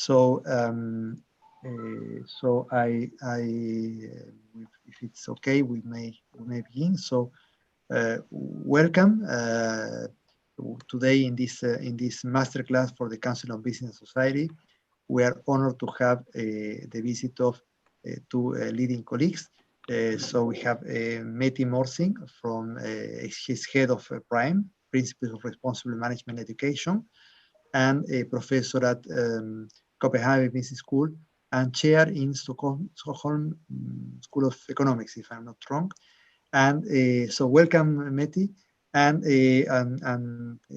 So, if it's okay, we may begin. So, welcome today in this masterclass for the Council on Business Society. We are honored to have the visit of two leading colleagues. So we have Meti Morsing from his head of Prime, Principles of Responsible Management Education, and a professor at Copenhagen Business School and chair in Stockholm School of Economics, if I'm not wrong. And so welcome, Meti. And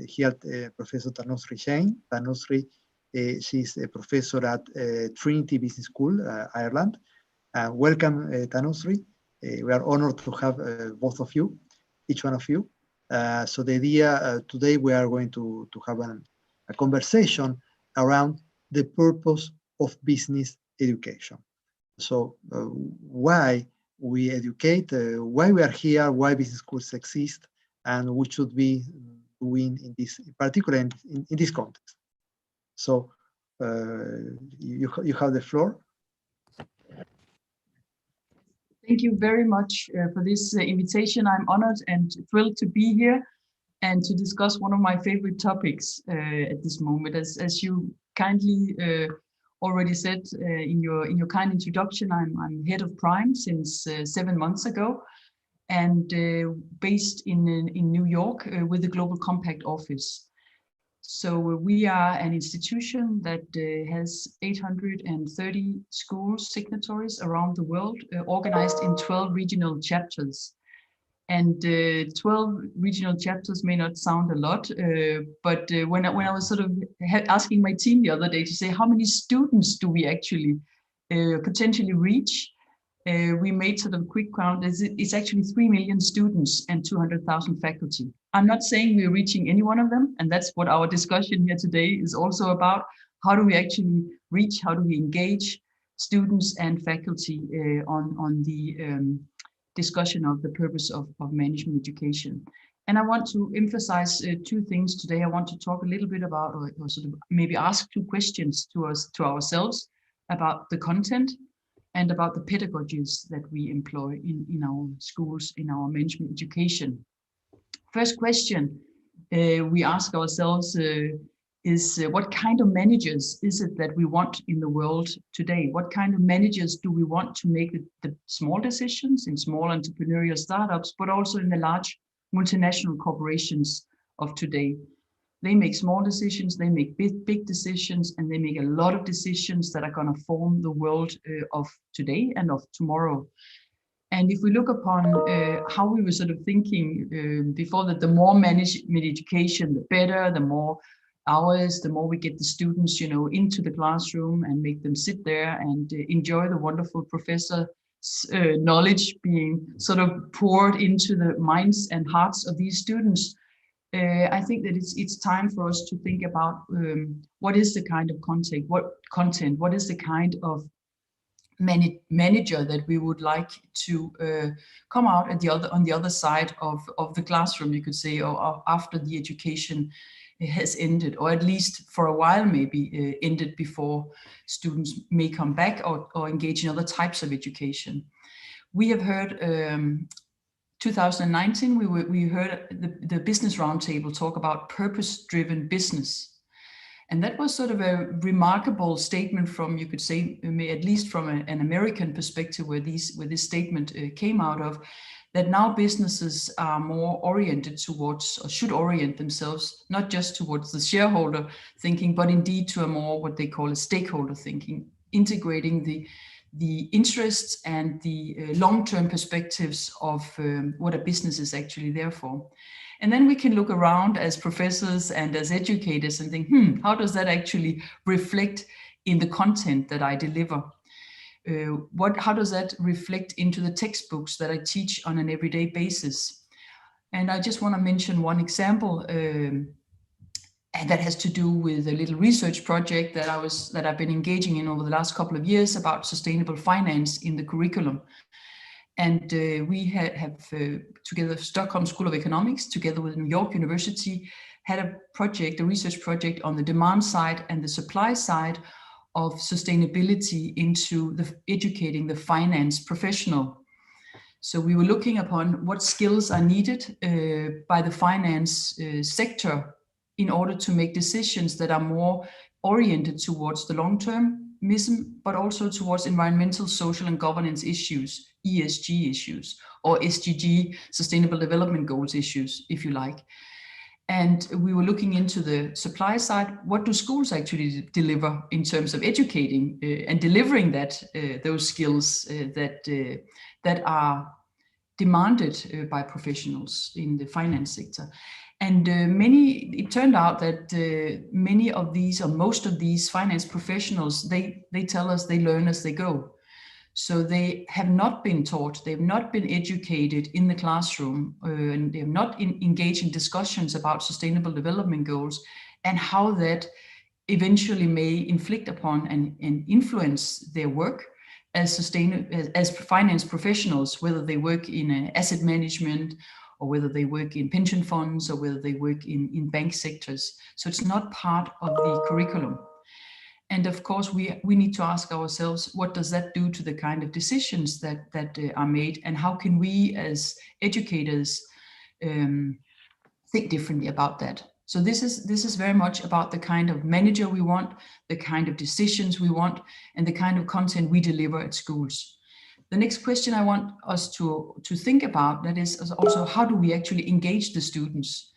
here Professor Tanushree Jain. Tanushree, she's a professor at Trinity Business School, Ireland. Welcome, Tanushree. We are honored to have both of you, each one of you. So the idea today, we are going to have a conversation around the purpose of business education. So why we educate, why we are here, why business schools exist, and what should be doing in this, in particular in this context. So you have the floor. Thank you very much for this invitation. I'm honored and thrilled to be here and to discuss one of my favorite topics at this moment. As you kindly already said in your kind introduction, I'm head of Prime since 7 months ago, and based in New York with the Global Compact office. So we are an institution that has 830 school signatories around the world, organized in 12 regional chapters. And 12 regional chapters may not sound a lot, but when I was sort of asking my team the other day to say how many students do we actually potentially reach, we made sort of a quick count. It's actually 3 million students and 200,000 faculty. I'm not saying we're reaching any one of them, and that's what our discussion here today is also about. How do we actually reach, how do we engage students and faculty on the discussion of the purpose of management education? And I want to emphasize two things today. I want to talk a little bit about, or sort of maybe ask two questions to ourselves about the content and about the pedagogies that we employ in our schools, in our management education. First question we ask ourselves is what kind of managers is it that we want in the world today? What kind of managers do we want to make the small decisions in small entrepreneurial startups, but also in the large multinational corporations of today? They make small decisions, they make big decisions, and they make a lot of decisions that are going to form the world of today and of tomorrow. And if we look upon how we were sort of thinking before, that the more management education, the better, the more hours, the more we get the students, into the classroom and make them sit there and enjoy the wonderful professor's knowledge being sort of poured into the minds and hearts of these students. I think that it's time for us to think about what is the kind of content, what is the kind of manager that we would like to come out on the other side of the classroom, you could say, or after the education has ended, or at least for a while maybe ended before students may come back or engage in other types of education. We have heard 2019, we heard the Business Roundtable talk about purpose-driven business. And that was sort of a remarkable statement from, you could say, at least from an American perspective, where this statement came out of, that now businesses are more oriented towards, or should orient themselves, not just towards the shareholder thinking, but indeed to a more what they call a stakeholder thinking, integrating the interests and the long-term perspectives of what a business is actually there for. And then we can look around as professors and as educators and think, how does that actually reflect in the content that I deliver? How does that reflect into the textbooks that I teach on an everyday basis? And I just want to mention one example, and that has to do with a little research project that I've been engaging in over the last couple of years about sustainable finance in the curriculum. And we have together, Stockholm School of Economics, together with New York University, had a research project on the demand side and the supply side of sustainability into educating the finance professional. So we were looking upon what skills are needed by the finance sector in order to make decisions that are more oriented towards the long-termism, but also towards environmental, social, and governance issues, ESG issues, or SDG, Sustainable Development Goals issues, if you like. And we were looking into the supply side. What do schools actually deliver in terms of educating and delivering those skills that are demanded by professionals in the finance sector? And it turned out that many of these, or most of these finance professionals, they tell us they learn as they go. So they have not been taught, they've not been educated in the classroom, and they have not engaged in discussions about sustainable development goals and how that eventually may inflict upon and influence their work as finance professionals, whether they work in asset management, or whether they work in pension funds, or whether they work in bank sectors. So it's not part of the curriculum. And of course, we need to ask ourselves, what does that do to the kind of decisions that are made, and how can we as educators think differently about that? So this is very much about the kind of manager we want, the kind of decisions we want, and the kind of content we deliver at schools. The next question I want us to think about, that is also, how do we actually engage the students?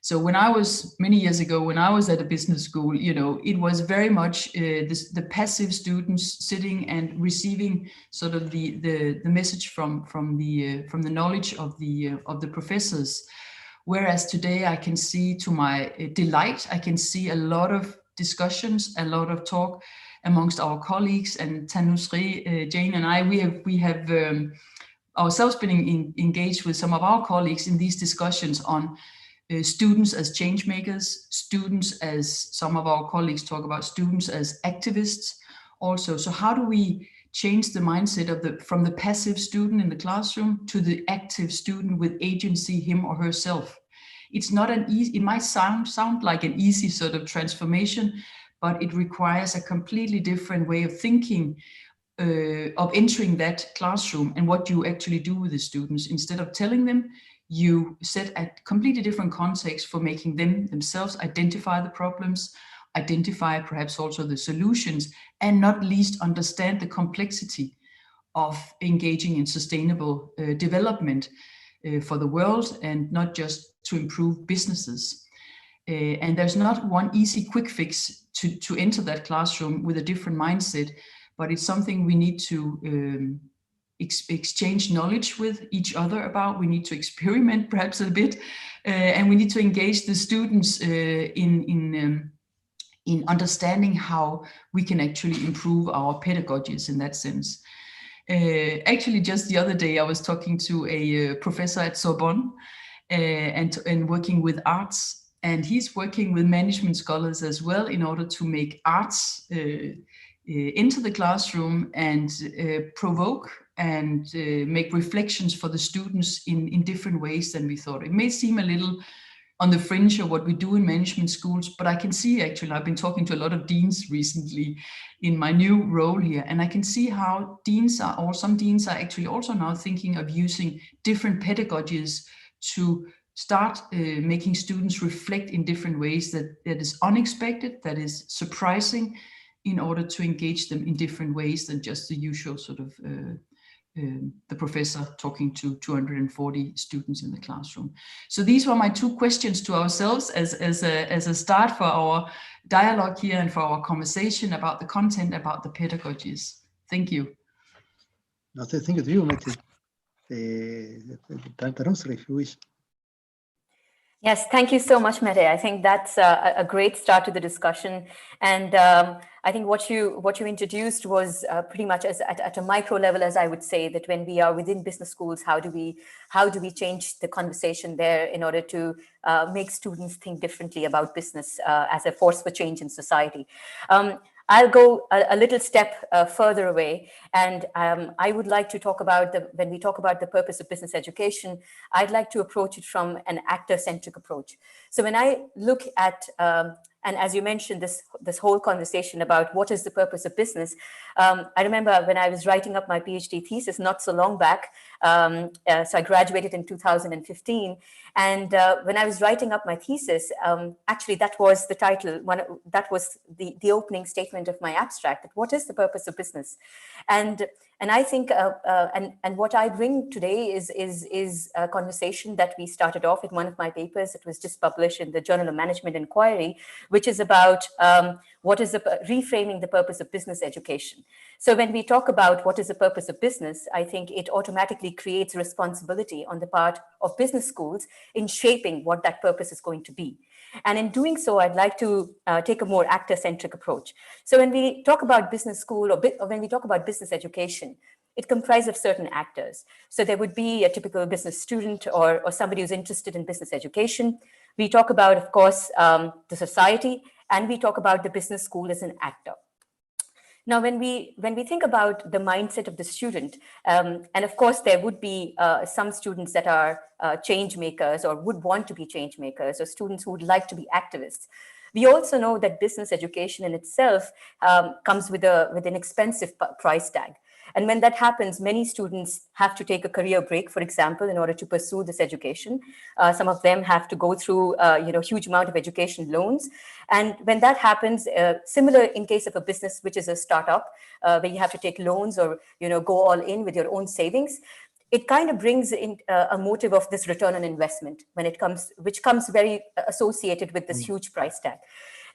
So when I was, many years ago, when I was at a business school, it was very much the passive students sitting and receiving sort of the message from the knowledge of the professors. Whereas today I can see, to my delight, I can see a lot of discussions, a lot of talk amongst our colleagues, and Tanushree, Jane and I, we have ourselves been engaged with some of our colleagues in these discussions on students as change makers, students as, some of our colleagues talk about students as activists also. So how do we change the mindset from the passive student in the classroom to the active student with agency, him or herself? It's not an easy, it might sound like an easy sort of transformation, but it requires a completely different way of thinking, of entering that classroom, and what you actually do with the students. Instead of telling them, you set a completely different context for making themselves identify the problems, identify perhaps also the solutions, and not least understand the complexity of engaging in sustainable development for the world, and not just to improve businesses. And there's not one easy quick fix to enter that classroom with a different mindset, but it's something we need to exchange knowledge with each other about. We need to experiment perhaps a bit, and we need to engage the students in understanding how we can actually improve our pedagogies in that sense. Actually, just the other day, I was talking to a professor at Sorbonne and working with arts, and he's working with management scholars as well in order to make arts into the classroom and provoke and make reflections for the students in different ways than we thought. It may seem a little on the fringe of what we do in management schools, but I can see, actually, I've been talking to a lot of deans recently in my new role here, and I can see how some deans are actually also now thinking of using different pedagogies to start making students reflect in different ways that is unexpected, that is surprising, in order to engage them in different ways than just the usual sort of the professor talking to 240 students in the classroom. So these were my two questions to ourselves as a start for our dialogue here and for our conversation about the content, about the pedagogies. Thank you. No, thank you to you, Mette. Tanushree, if you wish. Yes, thank you so much, Mette. I think that's a great start to the discussion. And I think what you introduced was pretty much at a micro level, as I would say, that when we are within business schools, how do we change the conversation there in order to make students think differently about business as a force for change in society. I'll go a little step further away, and I would like to talk about when we talk about the purpose of business education, I'd like to approach it from an actor-centric approach. So when I look at and as you mentioned, this whole conversation about what is the purpose of business. I remember when I was writing up my PhD thesis not so long back, so I graduated in 2015. And when I was writing up my thesis, actually that was the title, that was the opening statement of my abstract, that what is the purpose of business? And I think, and what I bring today is a conversation that we started off in one of my papers. It was just published in the Journal of Management Inquiry, which is about what is reframing the purpose of business education. So when we talk about what is the purpose of business, I think it automatically creates responsibility on the part of business schools in shaping what that purpose is going to be. And in doing so, I'd like to take a more actor-centric approach. So when we talk about business school or when we talk about business education, it comprises of certain actors. So there would be a typical business student or somebody who's interested in business education. We talk about, of course, the society, and we talk about the business school as an actor. Now, when we think about the mindset of the student, and of course, there would be some students that are change makers or would want to be change makers, or students who would like to be activists. We also know that business education in itself comes with an expensive price tag. And when that happens, many students have to take a career break, for example, in order to pursue this education. Some of them have to go through huge amount of education loans. And when that happens, similar in case of a business, which is a startup, where you have to take loans or go all in with your own savings, it kind of brings in a motive of this return on investment which comes very associated with this huge price tag.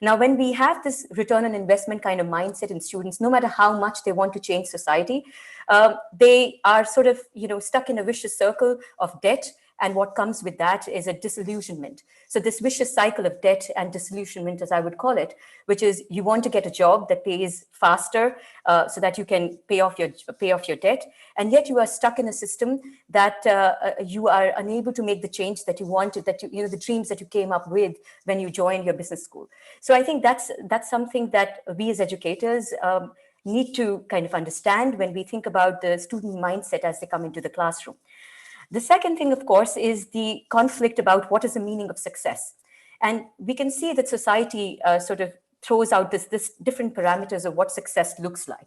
Now, when we have this return on investment kind of mindset in students, no matter how much they want to change society, they are sort of, stuck in a vicious circle of debt. And what comes with that is a disillusionment. So this vicious cycle of debt and disillusionment, as I would call it, which is you want to get a job that pays faster so that you can pay off your debt. And yet you are stuck in a system that you are unable to make the change that you wanted, the dreams that you came up with when you joined your business school. So I think that's something that we as educators need to kind of understand when we think about the student mindset as they come into the classroom. The second thing, of course, is the conflict about what is the meaning of success. And we can see that society sort of throws out this different parameters of what success looks like.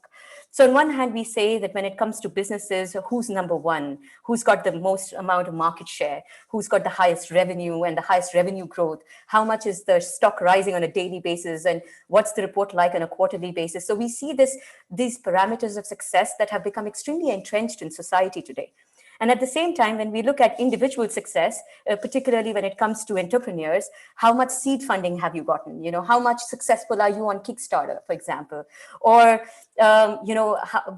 So on one hand, we say that when it comes to businesses, who's number one, who's got the most amount of market share, who's got the highest revenue and the highest revenue growth, how much is the stock rising on a daily basis, and what's the report like on a quarterly basis. So we see these parameters of success that have become extremely entrenched in society today. And at the same time, when we look at individual success, particularly when it comes to entrepreneurs, how much seed funding have you gotten? How much successful are you on Kickstarter, for example? Or,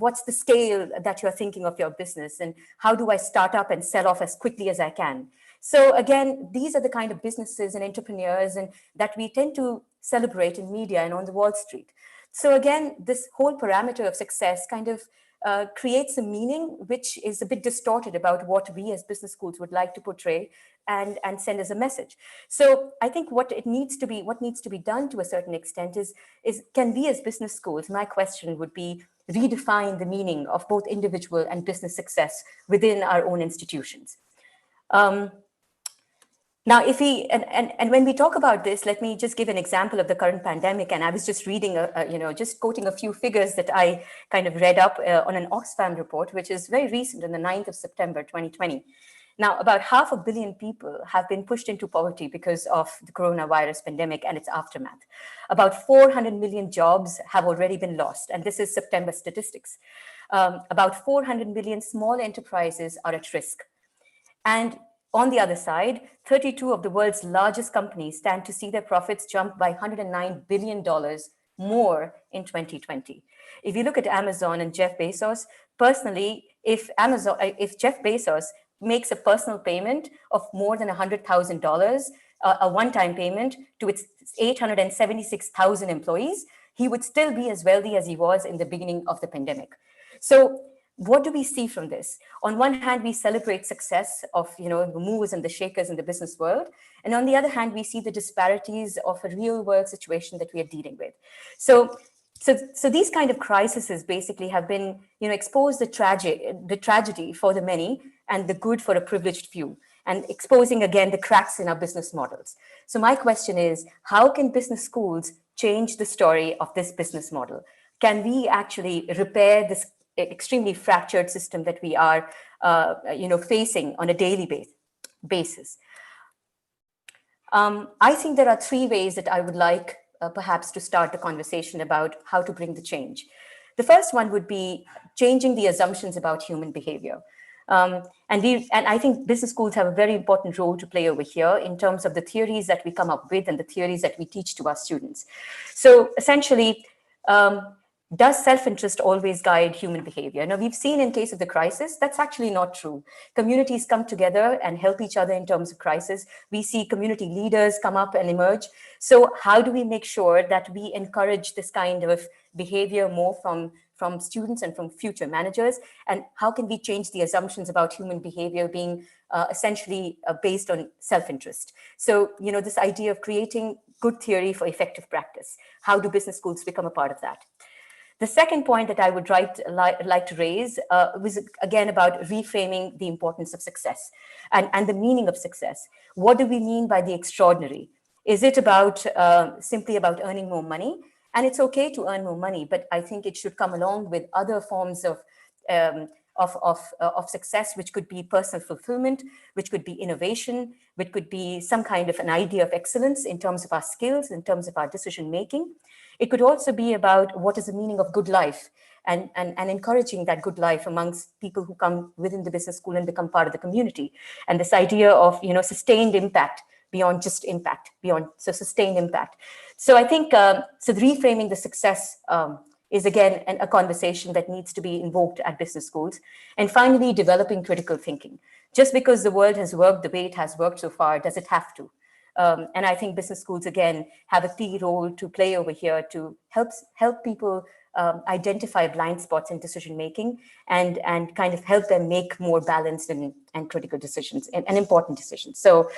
what's the scale that you're thinking of your business? And how do I start up and sell off as quickly as I can? So again, these are the kind of businesses and entrepreneurs and that we tend to celebrate in media and on the Wall Street. So again, this whole parameter of success kind of creates a meaning which is a bit distorted about what we as business schools would like to portray and send as a message. So I think what needs to be done to a certain extent is can we as business schools, my question would be, redefine the meaning of both individual and business success within our own institutions. Now, if and when we talk about this, let me just give an example of the current pandemic. And I was just reading, just quoting a few figures that I kind of read up on an Oxfam report, which is very recent, on the 9th of September, 2020. Now, about 500 million people have been pushed into poverty because of the coronavirus pandemic and its aftermath. About 400 million jobs have already been lost. And this is September statistics. About 400 million small enterprises are at risk. And on the other side, 32 of the world's largest companies stand to see their profits jump by $109 billion more in 2020. If you look at Amazon and Jeff Bezos, personally, if Jeff Bezos makes a personal payment of more than $100,000, a one-time payment to its 876,000 employees, he would still be as wealthy as he was in the beginning of the pandemic. So what do we see from this? On one hand, we celebrate success of the movers and the shakers in the business world. And on the other hand, we see the disparities of a real world situation that we are dealing with. So these kind of crises basically have been, exposed the tragedy for the many and the good for a privileged few. and exposing again the cracks in our business models. So my question is, how can business schools change the story of this business model? Can we actually repair this extremely fractured system that we are facing on a daily basis? I think there are three ways that I would like perhaps to start the conversation about how to bring the change. The first one would be changing the assumptions about human behavior. And I think business schools have a very important role to play over here in terms of the theories that we come up with and the theories that we teach to our students. So essentially, does self-interest always guide human behavior? Now, we've seen in case of the crisis, that's actually not true. Communities come together and help each other in terms of crisis. We see community leaders come up and emerge. So how do we make sure that we encourage this kind of behavior more from students and from future managers? And how can we change the assumptions about human behavior being essentially based on self-interest? So, this idea of creating good theory for effective practice. How do business schools become a part of that? The second point that I would like to raise was again about reframing the importance of success and the meaning of success. What do we mean by the extraordinary? Is it about simply about earning more money? And it's okay to earn more money, but I think it should come along with other forms of success, which could be personal fulfillment, which could be innovation, which could be some kind of an idea of excellence in terms of our skills, in terms of our decision making. It could also be about what is the meaning of good life and encouraging that good life amongst people who come within the business school and become part of the community. And this idea of, sustained impact beyond just impact, so sustained impact. So I think, so reframing the success is again a conversation that needs to be invoked at business schools. And finally, developing critical thinking. Just because the world has worked the way it has worked so far, does it have to? And I think business schools, again, have a key role to play over here to help people identify blind spots in decision-making and kind of help them make more balanced and critical decisions and important decisions. So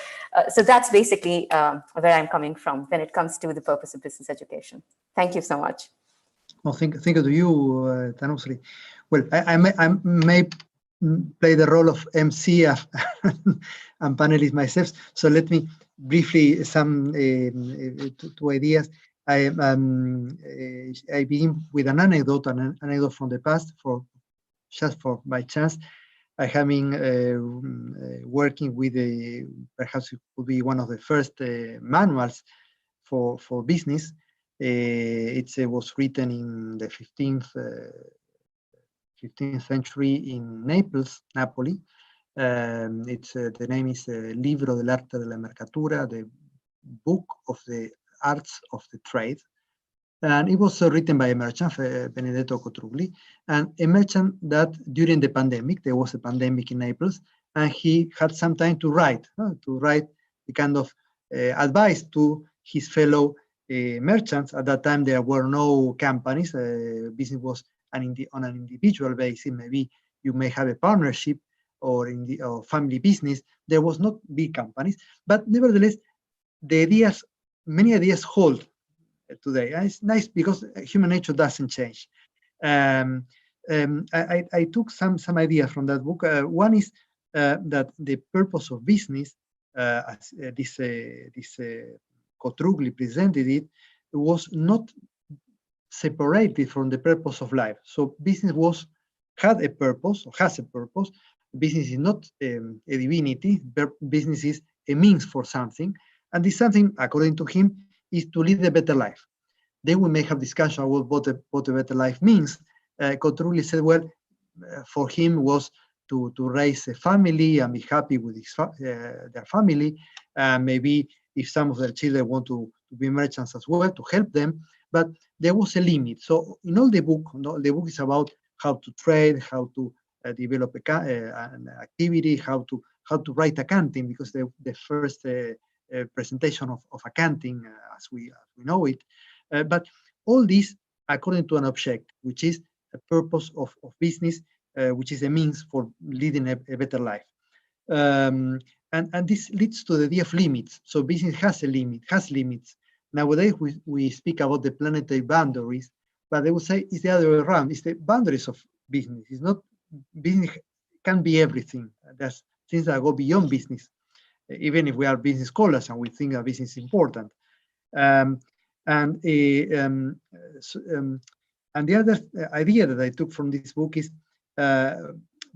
that's basically where I'm coming from when it comes to the purpose of business education. Thank you so much. Well, thank you to you, Tanusri. Well, I may play the role of MC and panelist myself. So let me briefly some two ideas. I begin with an anecdote from the past, just for by chance. I have been working with perhaps it could be one of the first manuals for business. It was written in the 15th century in Napoli. The name is Libro dell'arte della mercatura, the book of the arts of the trade. And it was written by a merchant, Benedetto Cotrugli, and a merchant that during the pandemic, there was a pandemic in Naples, and he had some time to write the kind of advice to his fellow merchants. At that time, there were no companies. Business was on an individual basis. Maybe you may have a partnership or family business. There was not big companies, but nevertheless, many ideas hold today. And it's nice because human nature doesn't change. I took some ideas from that book. One is that the purpose of business, as this Cotrugli presented it, was not separated from the purpose of life. So business had a purpose, or has a purpose. Business is not a divinity. Business is a means for something. And this something, according to him, is to lead a better life. Then we may have discussion about what a better life means. Cotrugli said, well, for him was to raise a family and be happy with their family. Maybe if some of their children want to be merchants as well, to help them. But there was a limit. So in all the book is about how to trade, how to develop an activity, how to write accounting, because the first presentation of accounting as we know it. But all this according to an object, which is a purpose of business, which is a means for leading a better life. And this leads to the idea of limits. So business has limits. Nowadays, we speak about the planetary boundaries, but they would say it's the other way around. It's the boundaries of business. It's not, business can be everything. There's things that go beyond business. even if we are business scholars and we think that business is important. And the other idea that I took from this book is,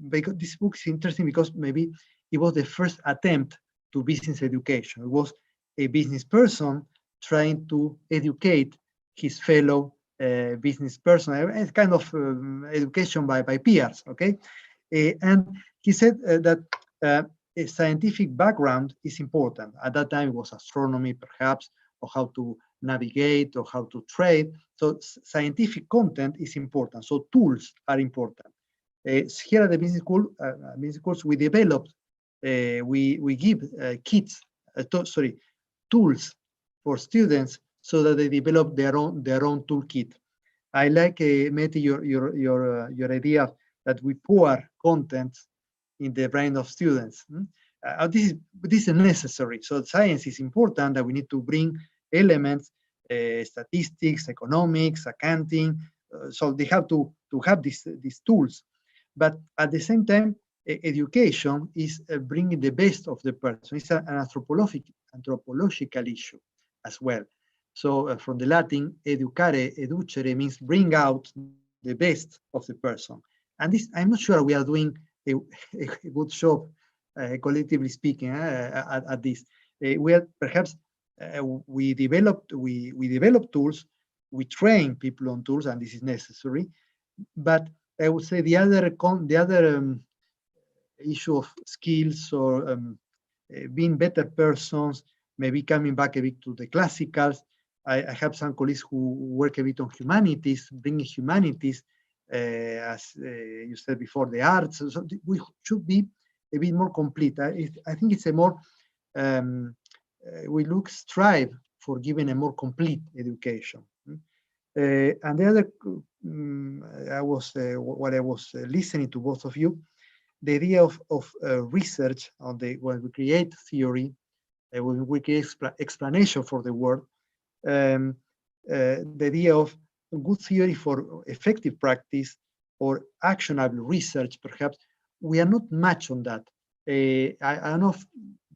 because this book is interesting because maybe it was the first attempt to business education. It was a business person trying to educate his fellow business person, a kind of education by peers, okay? And he said that a scientific background is important. At that time, it was astronomy, perhaps, or how to navigate, or how to trade. So scientific content is important. So tools are important. Here at the business schools, we developed, we give tools for students so that they develop their own toolkit. I like, Meti, your idea that we pour content in the brain of students. This is necessary. So science is important, that we need to bring elements, statistics, economics, accounting. So they have to have these tools. But at the same time, education is bringing the best of the person. It's an anthropological issue as well. So from the Latin, educare, educere means bring out the best of the person. And this, I'm not sure we are doing a good job, collectively speaking, at this. We are perhaps we develop tools, we train people on tools, and this is necessary. But I would say the other issue of skills, or being better persons, maybe coming back a bit to the classicals. I have some colleagues who work a bit on humanities, bringing humanities, as you said before, the arts. So we should be a bit more complete. I think it's a more, we strive for giving a more complete education. And the other, while I was listening to both of you, the idea of research on when we create theory, when we create explanation for the world, the idea of good theory for effective practice or actionable research, perhaps, we are not much on that. I don't know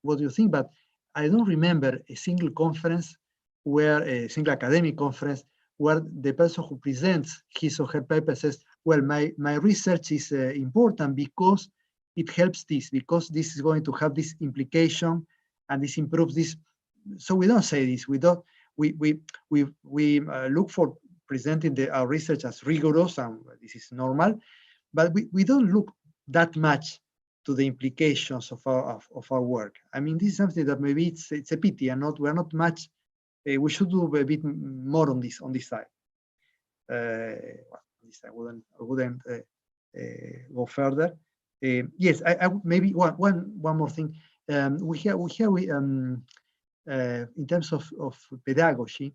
what you think, but I don't remember a single conference a single academic conference where the person who presents his or her paper says, well, my research is important because it helps this, because this is going to have this implication and this improves this. So we don't say this. We don't. We look for presenting our research as rigorous, and this is normal, but we don't look that much to the implications of our work. I mean, this is something that maybe it's a pity, and we're not much. We should do a bit more on this side. Well, this I wouldn't go further. Yes, I maybe one more thing. We in terms of pedagogy,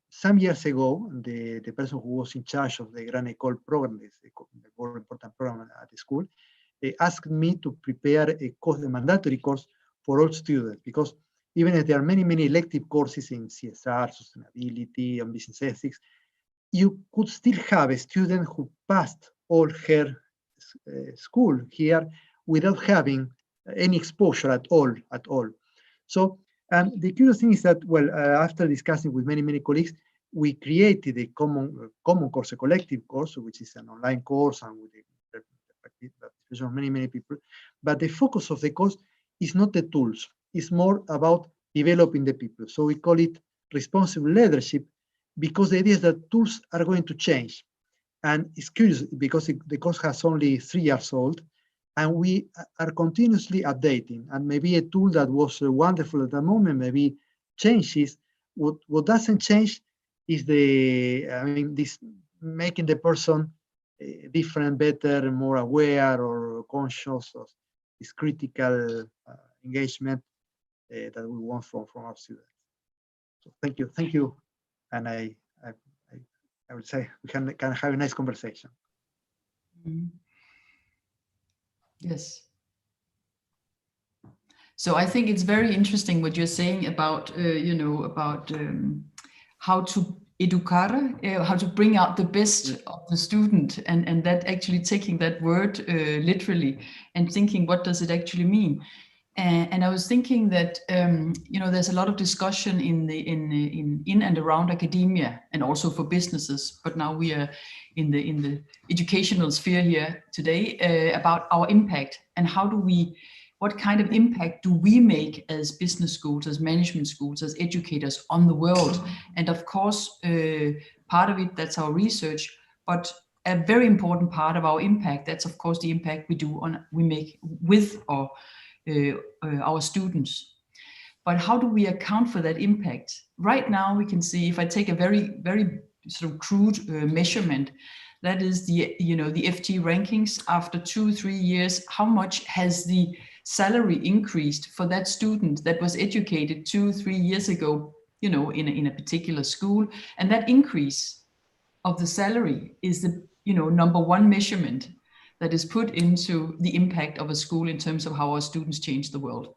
some years ago, the person who was in charge of the Gran École program, the more important program at the school, asked me to prepare a mandatory course for all students, because even if there are many elective courses in CSR, sustainability, and business ethics, you could still have a student who passed all her school here without having any exposure at all. So, and the curious thing is that, well, after discussing with many colleagues, we created a common course, a collective course, which is an online course and with the participation of many people. But the focus of the course is not the tools. It's more about developing the people. So we call it responsible leadership, because the idea is that tools are going to change. And it's curious because the course has only 3 years old, and we are continuously updating. And maybe a tool that was wonderful at the moment maybe changes. What doesn't change is this making the person different, better, more aware or conscious of this critical engagement that we want from our students. So thank you, and I would say we can have a nice conversation. Mm-hmm. Yes. So I think it's very interesting what you're saying about how to educare, how to bring out the best of the student, and that actually taking that word literally and thinking, what does it actually mean? And I was thinking that you know, there's a lot of discussion in and around academia and also for businesses, but now we are in the educational sphere here today about our impact and what kind of impact do we make as business schools, as management schools, as educators on the world. And of course, part of it, that's our research, but a very important part of our impact, that's of course the impact we make with our students. But how do we account for that impact? Right now we can see, if I take a very sort of crude measurement, that is the FT rankings after 2-3 years, how much has the salary increased for that student that was educated 2-3 years ago, you know, in a particular school. And that increase of the salary is the, you know, number one measurement that is put into the impact of a school in terms of how our students change the world.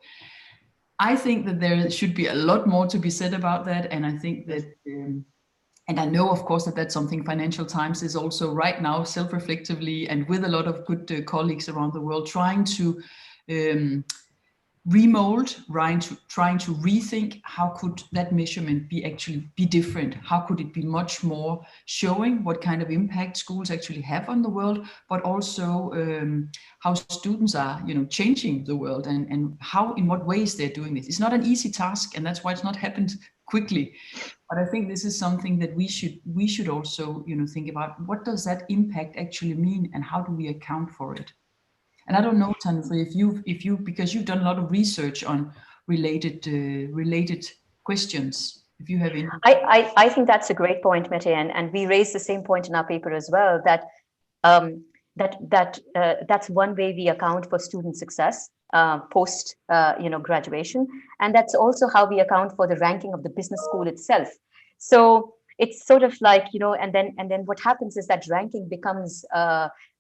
I think that there should be a lot more to be said about that. And I think that, and I know, of course, that that's something Financial Times is also right now self-reflectively and with a lot of good colleagues around the world trying to remold, trying to rethink how could that measurement be different? How could it be much more showing what kind of impact schools actually have on the world, but also how students are, you know, changing the world and how, in what ways they're doing this. It's not an easy task, and that's why it's not happened quickly. But I think this is something that we should also, you know, think about. What does that impact actually mean, and how do we account for it? And I don't know, Tanushree, if you because you've done a lot of research on related questions. If you have any, I think that's a great point, Mette, and we raised the same point in our paper as well. That that's one way we account for student success post graduation, and that's also how we account for the ranking of the business school itself. So it's sort of like, you know, and then what happens is that ranking becomes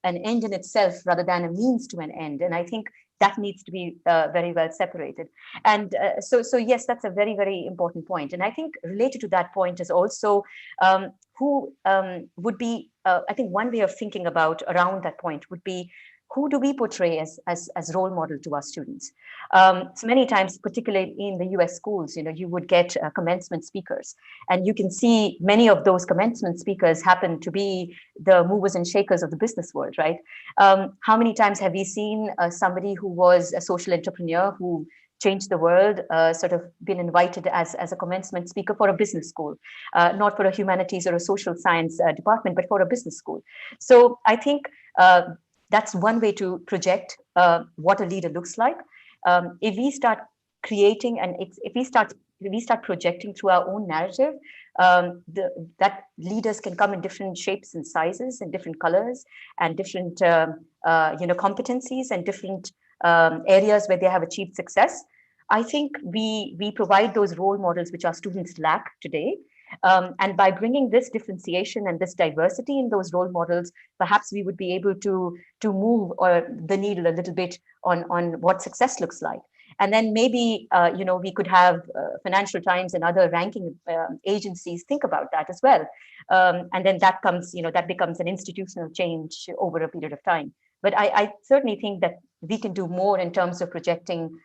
an end in itself rather than a means to an end. And I think that needs to be very well separated. And so yes, that's a very, very important point. And I think related to that point is also who would be, I think one way of thinking about around that point would be, who do we portray as role model to our students? So many times, particularly in the US schools, you know, you would get commencement speakers, and you can see many of those commencement speakers happen to be the movers and shakers of the business world, right? How many times have we seen somebody who was a social entrepreneur who changed the world, sort of been invited as a commencement speaker for a business school, not for a humanities or a social science department, but for a business school. So I think that's one way to project what a leader looks like. If we start creating and if we start projecting through our own narrative, that leaders can come in different shapes and sizes and different colors and different competencies and different areas where they have achieved success. I think we provide those role models which our students lack today. And by bringing this differentiation and this diversity in those role models, perhaps we would be able to move the needle a little bit on what success looks like. And then maybe we could have Financial Times and other ranking agencies think about that as well. And then that becomes an institutional change over a period of time. But I certainly think that we can do more in terms of projecting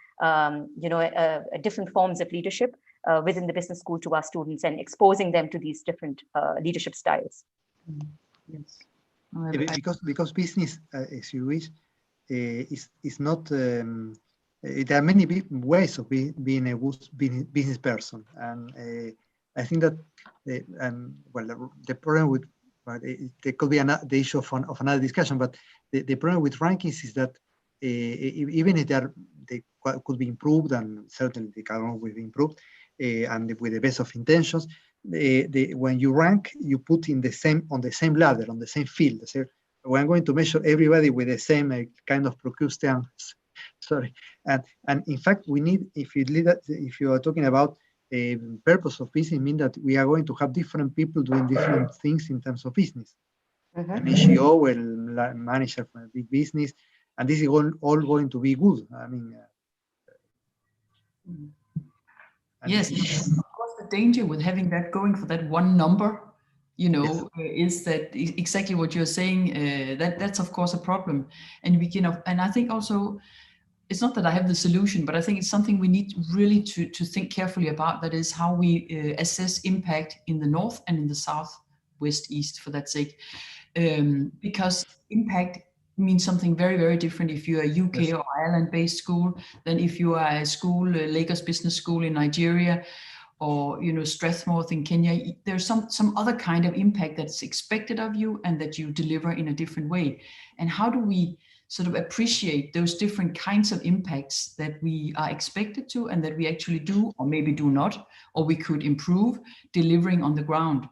different forms of leadership within the business school to our students and exposing them to these different leadership styles. Yes. Because business, as you wish, is not. There are many ways of being a good business person, and I think that the problem with there could be the issue of another discussion, but the problem with rankings is that even if they could be improved, and certainly they can always be improved, and with the best of intentions, when you rank, you put on the same ladder, on the same field. So we're going to measure everybody with the same kind of Procrustean. Sorry, and in fact, we need, if you are talking about a purpose of business, mean that we are going to have different people doing different things in terms of business. Mm-hmm. An NGO will manager for a big business, and this is all going to be good. I mean, yes, of course, the danger with having that going for that one number, yes, is that exactly what you're saying. That's of course a problem, and and I think also it's not that I have the solution, but I think it's something we need really to think carefully about. That is how we assess impact in the north and in the south, west, east, for that sake, because impact means something very, very different if you're a UK or Ireland-based school than if you are a school, Lagos Business School in Nigeria, or Strathmore in Kenya. There's some other kind of impact that's expected of you and that you deliver in a different way. And how do we sort of appreciate those different kinds of impacts that we are expected to and that we actually do, or maybe do not, or we could improve delivering on the ground?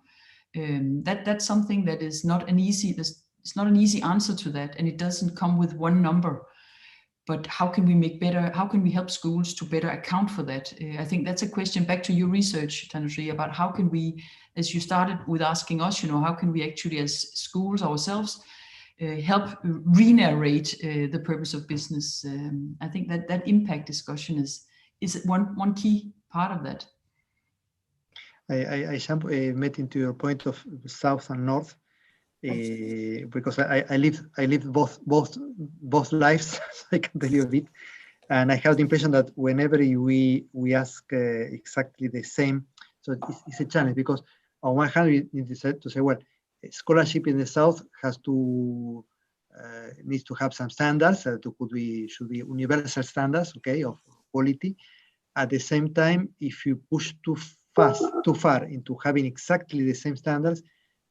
That's something that is not an easy, it's not an easy answer to that, and it doesn't come with one number. But how can we make better, how can we help schools to better account for that? I think that's a question back to your research, Tanushree, about how can we, as you started with asking us, how can we actually as schools ourselves help re-narrate the purpose of business? I think that impact discussion is one key part of that. I jump met into your point of south and north. Because I live both lives, so I can tell you a bit, and I have the impression that whenever we ask exactly the same, so it's a challenge, because on one hand we need to say, well, scholarship in the south has to needs to have some standards that should be universal standards, okay, of quality. At the same time, if you push too far into having exactly the same standards,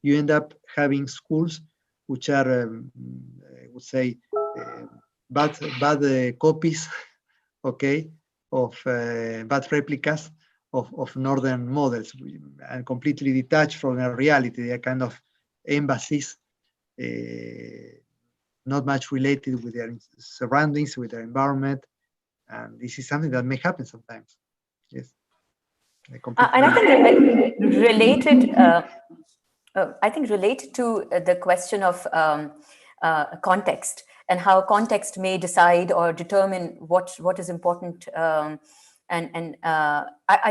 you end up having schools which are, I would say, bad copies, okay, of bad replicas of northern models, and completely detached from the reality. They are kind of embassies, not much related with their surroundings, with their environment, and this is something that may happen sometimes. Yes. And I think related. I think related to the question of context and how context may decide or determine what is important. I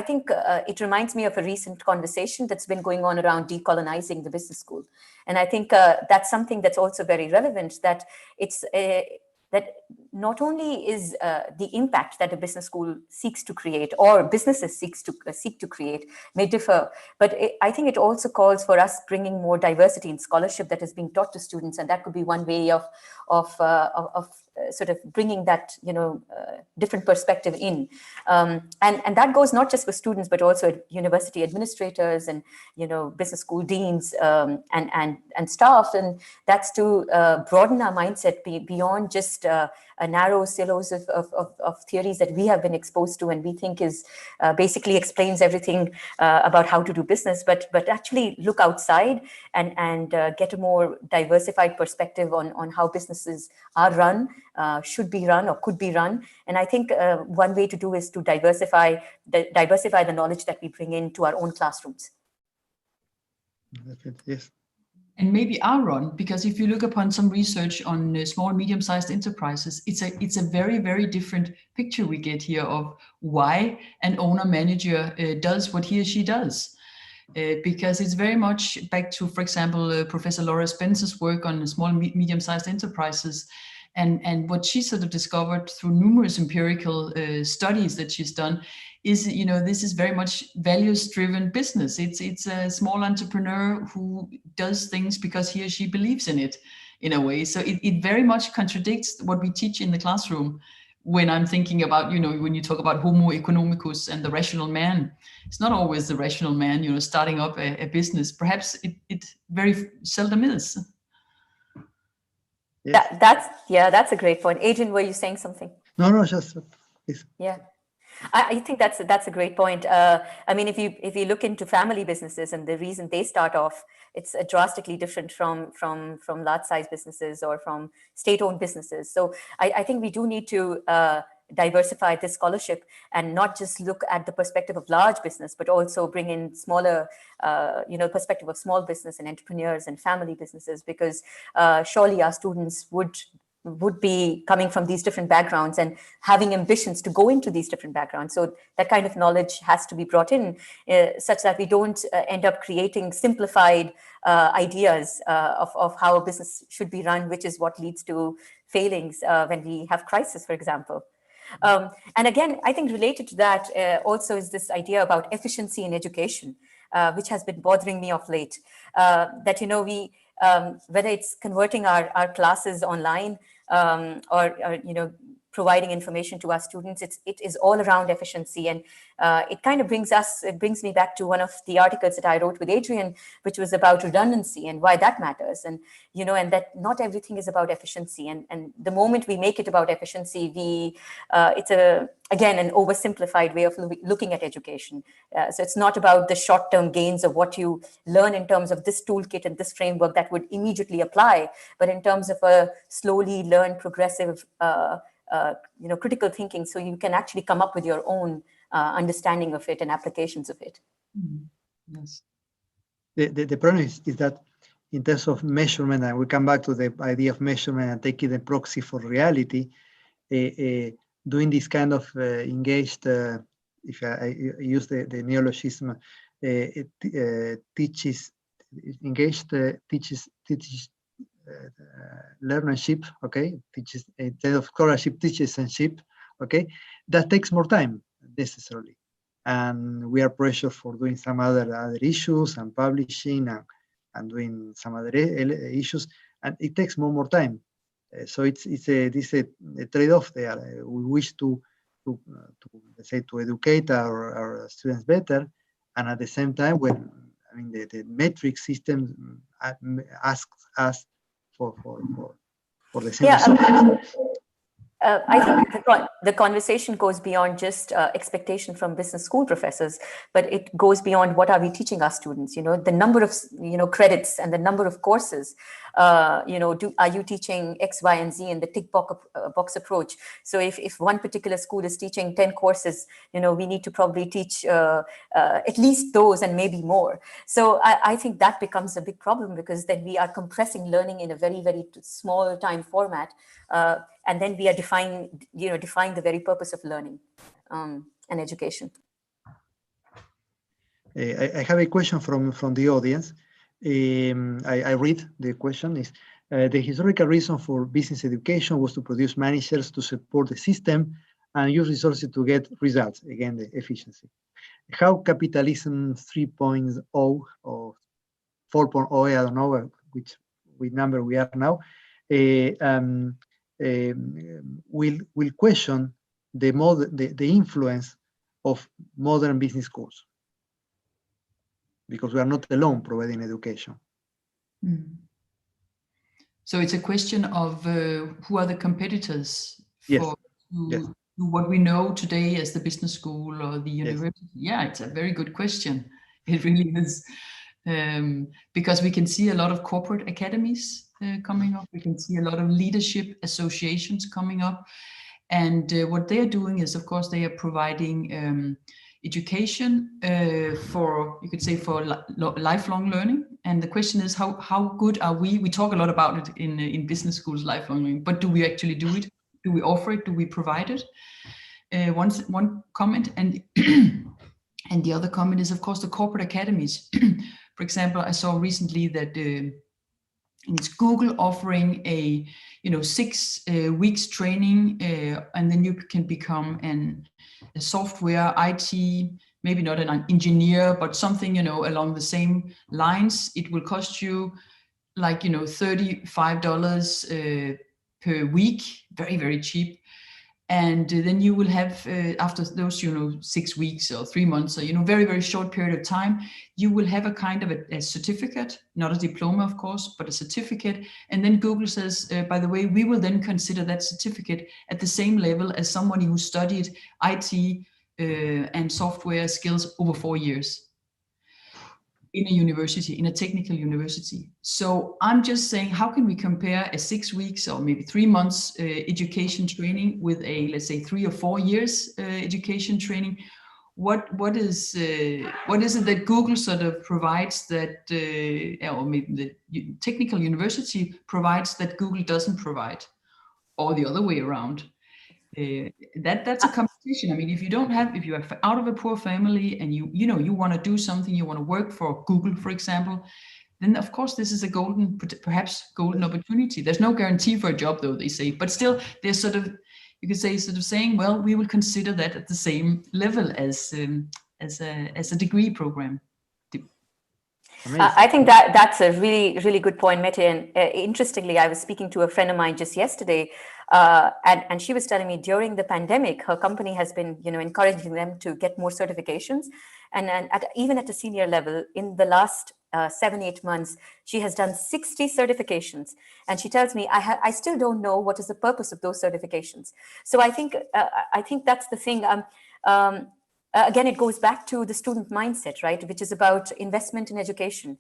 think it reminds me of a recent conversation that's been going on around decolonizing the business school. And I think that's something that's also very relevant, that it's that not only is the impact that a business school seeks to create, or businesses seek to create, may differ, but I think it also calls for us bringing more diversity in scholarship that is being taught to students, and that could be one way of sort of bringing that different perspective in, and that goes not just for students but also university administrators and business school deans and staff, and that's to broaden our mindset beyond just a narrow silos of theories that we have been exposed to and we think is basically explains everything about how to do business, but actually look outside and get a more diversified perspective on how businesses are run, should be run or could be run. And I think one way to do is to diversify the knowledge that we bring into our own classrooms. Yes. And maybe are run, because if you look upon some research on small, medium-sized enterprises, it's a very, very different picture we get here of why an owner-manager does what he or she does. Because it's very much back to, for example, Professor Laura Spencer's work on small, medium-sized enterprises, and what she sort of discovered through numerous empirical studies that she's done is, this is very much values-driven business. It's a small entrepreneur who does things because he or she believes in it, in a way. So it very much contradicts what we teach in the classroom. When I'm thinking about, when you talk about Homo economicus and the rational man, it's not always the rational man, starting up a business. Perhaps it very seldom is. Yes. That's a great point. Adrian, were you saying something? No, just please. Yeah. I think that's a great point. I mean, if you look into family businesses and the reason they start off, it's drastically different from large size businesses or from state-owned businesses. So I think we do need to diversify this scholarship and not just look at the perspective of large business, but also bring in smaller, perspective of small business and entrepreneurs and family businesses, because surely our students would be coming from these different backgrounds and having ambitions to go into these different backgrounds. So that kind of knowledge has to be brought in such that we don't end up creating simplified ideas of how a business should be run, which is what leads to failings when we have crisis, for example. And again, I think related to that also is this idea about efficiency in education, which has been bothering me of late. That, you know, we, whether it's converting our classes online or, you know, providing information to our students, it is all around efficiency. And it kind of brings me back to one of the articles that I wrote with Adrian, which was about redundancy and why that matters. And, you know, and that not everything is about efficiency. And the moment we make it about efficiency, it's again, an oversimplified way of looking at education. So it's not about the short-term gains of what you learn in terms of this toolkit and this framework that would immediately apply, but in terms of a slowly learned, progressive, you know, critical thinking, so you can actually come up with your own understanding of it and applications of it. Yes. The problem is that in terms of measurement, and we come back to the idea of measurement and taking the proxy for reality, doing this kind of engaged, if I use the neologism, teaches learnership, okay, teaches instead of scholarship, teachership, okay, that takes more time necessarily, and we are pressured for doing some other issues and publishing and doing some other issues, and it takes more time. So it's a trade-off there. We wish to let's say to educate our students better, and at the same time, when I mean the metric system asks us for the same result. I think the conversation goes beyond just expectation from business school professors, but it goes beyond what are we teaching our students. You know, the number of credits and the number of courses. You know, are you teaching X, Y, and Z in the tick box approach? So if one particular school is teaching 10 courses, you know, we need to probably teach at least those and maybe more. So I think that becomes a big problem, because then we are compressing learning in a very, very small time format. And then we are defying the very purpose of learning and education. I have a question from the audience. I read the question is, the historical reason for business education was to produce managers to support the system and use resources to get results, again, the efficiency. How capitalism 3.0 or 4.0, I don't know which number we are now, will question the influence of modern business schools, because we are not alone providing education. So it's a question of who are the competitors for yes. what we know today as the business school or the university. Yes. Yeah, it's a very good question. It really is. Because we can see a lot of corporate academies coming up. We can see a lot of leadership associations coming up. And what they are doing is, of course, they are providing education for, you could say, for lifelong learning. And the question is, how good are we? We talk a lot about it in business schools, lifelong learning, but do we actually do it? Do we offer it? Do we provide it? One comment, and and the other comment is, of course, the corporate academies. For example, I saw recently that it's Google offering a 6 weeks training, and then you can become a software IT, maybe not an engineer, but something along the same lines. It will cost you like $35 per week, very, very cheap. And then you will have, after those, 6 weeks or 3 months, or, very, very short period of time, you will have a kind of a certificate, not a diploma, of course, but a certificate. And then Google says, by the way, we will then consider that certificate at the same level as somebody who studied IT and software skills over 4 years in a university, in a technical university. So I'm just saying, how can we compare a 6 weeks or maybe 3 months education training with a, let's say, 3 or 4 years education training? What is it that Google sort of provides that, or maybe the technical university provides that Google doesn't provide, or the other way around? That's a competition. I mean, if you are out of a poor family and you want to do something, you want to work for Google, for example, then of course this is a perhaps golden opportunity. There's no guarantee for a job, though, they say, but still there's sort of, you could say, sort of saying, well, we will consider that at the same level as a degree program. I think that's a really good point, Mette. And interestingly, I was speaking to a friend of mine just yesterday, and she was telling me during the pandemic, her company has been, encouraging them to get more certifications, and even at a senior level, in the last 7-8 months, she has done 60 certifications, and she tells me, I still don't know what is the purpose of those certifications. So I think that's the thing. Again, it goes back to the student mindset, right? Which is about investment in education,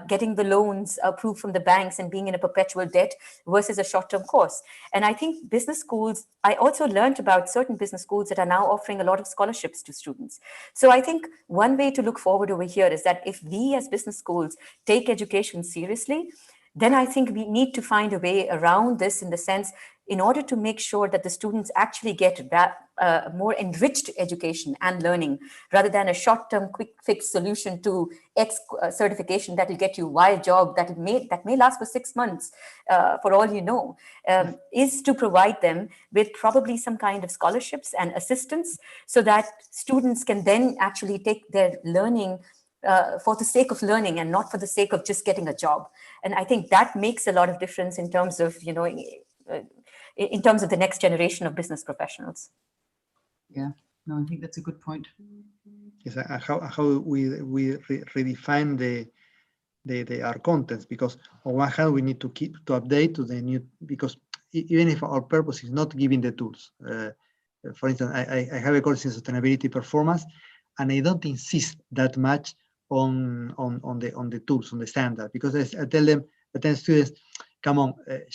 getting the loans approved from the banks and being in a perpetual debt versus a short-term course. And I think business schools, I also learned about certain business schools that are now offering a lot of scholarships to students. So I think one way to look forward over here is that if we as business schools take education seriously, then I think we need to find a way around this, in the sense, in order to make sure that the students actually get that more enriched education and learning, rather than a short-term quick fix solution to X certification that will get you Y job that may last for 6 months, for all you know, is to provide them with probably some kind of scholarships and assistance, so that students can then actually take their learning for the sake of learning and not for the sake of just getting a job. And I think that makes a lot of difference in terms of, in terms of the next generation of business professionals. Yeah, no, I think that's a good point. Yes, how we redefine our contents, because on one hand we need to keep to update to the new, because even if our purpose is not giving the tools, for instance, I have a course in sustainability performance, and I don't insist that much on the tools, on the standard, because I tell students, come on,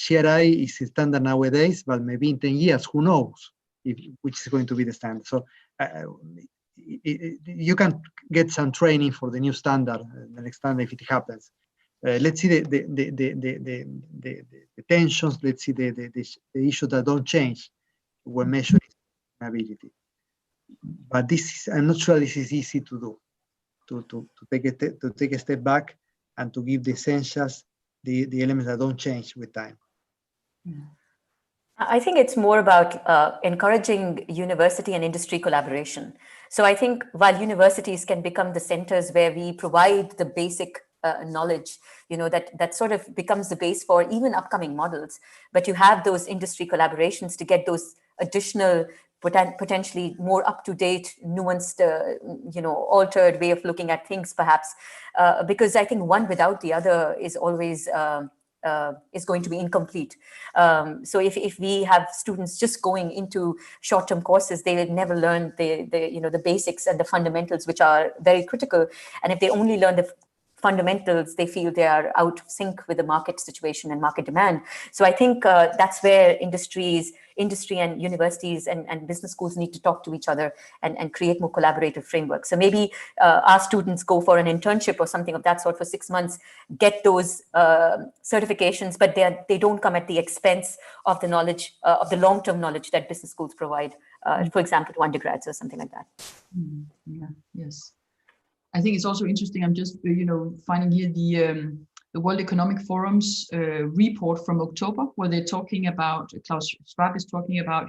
GRI is standard nowadays, but maybe in 10 years, who knows which is going to be the standard. So you can get some training for the new standard, the next standard, if it happens. Let's see the tensions. Let's see the issues that don't change when measuring sustainability. But I'm not sure this is easy to do. To take a step back and to give the essentials, the elements that don't change with time. I think it's more about encouraging university and industry collaboration. So I think while universities can become the centers where we provide the basic knowledge, that sort of becomes the base for even upcoming models, but you have those industry collaborations to get those additional, potentially more up-to-date, nuanced, altered way of looking at things, perhaps, because I think one without the other is always is going to be incomplete. So if we have students just going into short-term courses, they will never learn the basics and the fundamentals, which are very critical. And if they only learn the fundamentals, they feel they are out of sync with the market situation and market demand. So I think that's where industry and universities and business schools need to talk to each other and create more collaborative frameworks. So maybe our students go for an internship or something of that sort for 6 months, get those certifications, but they don't come at the expense of the knowledge, of the long-term knowledge that business schools provide, for example, to undergrads or something like that. Yeah, yes. I think it's also interesting. I'm just, finding here the World Economic Forum's report from October, where they're talking about, Klaus Schwab is talking about,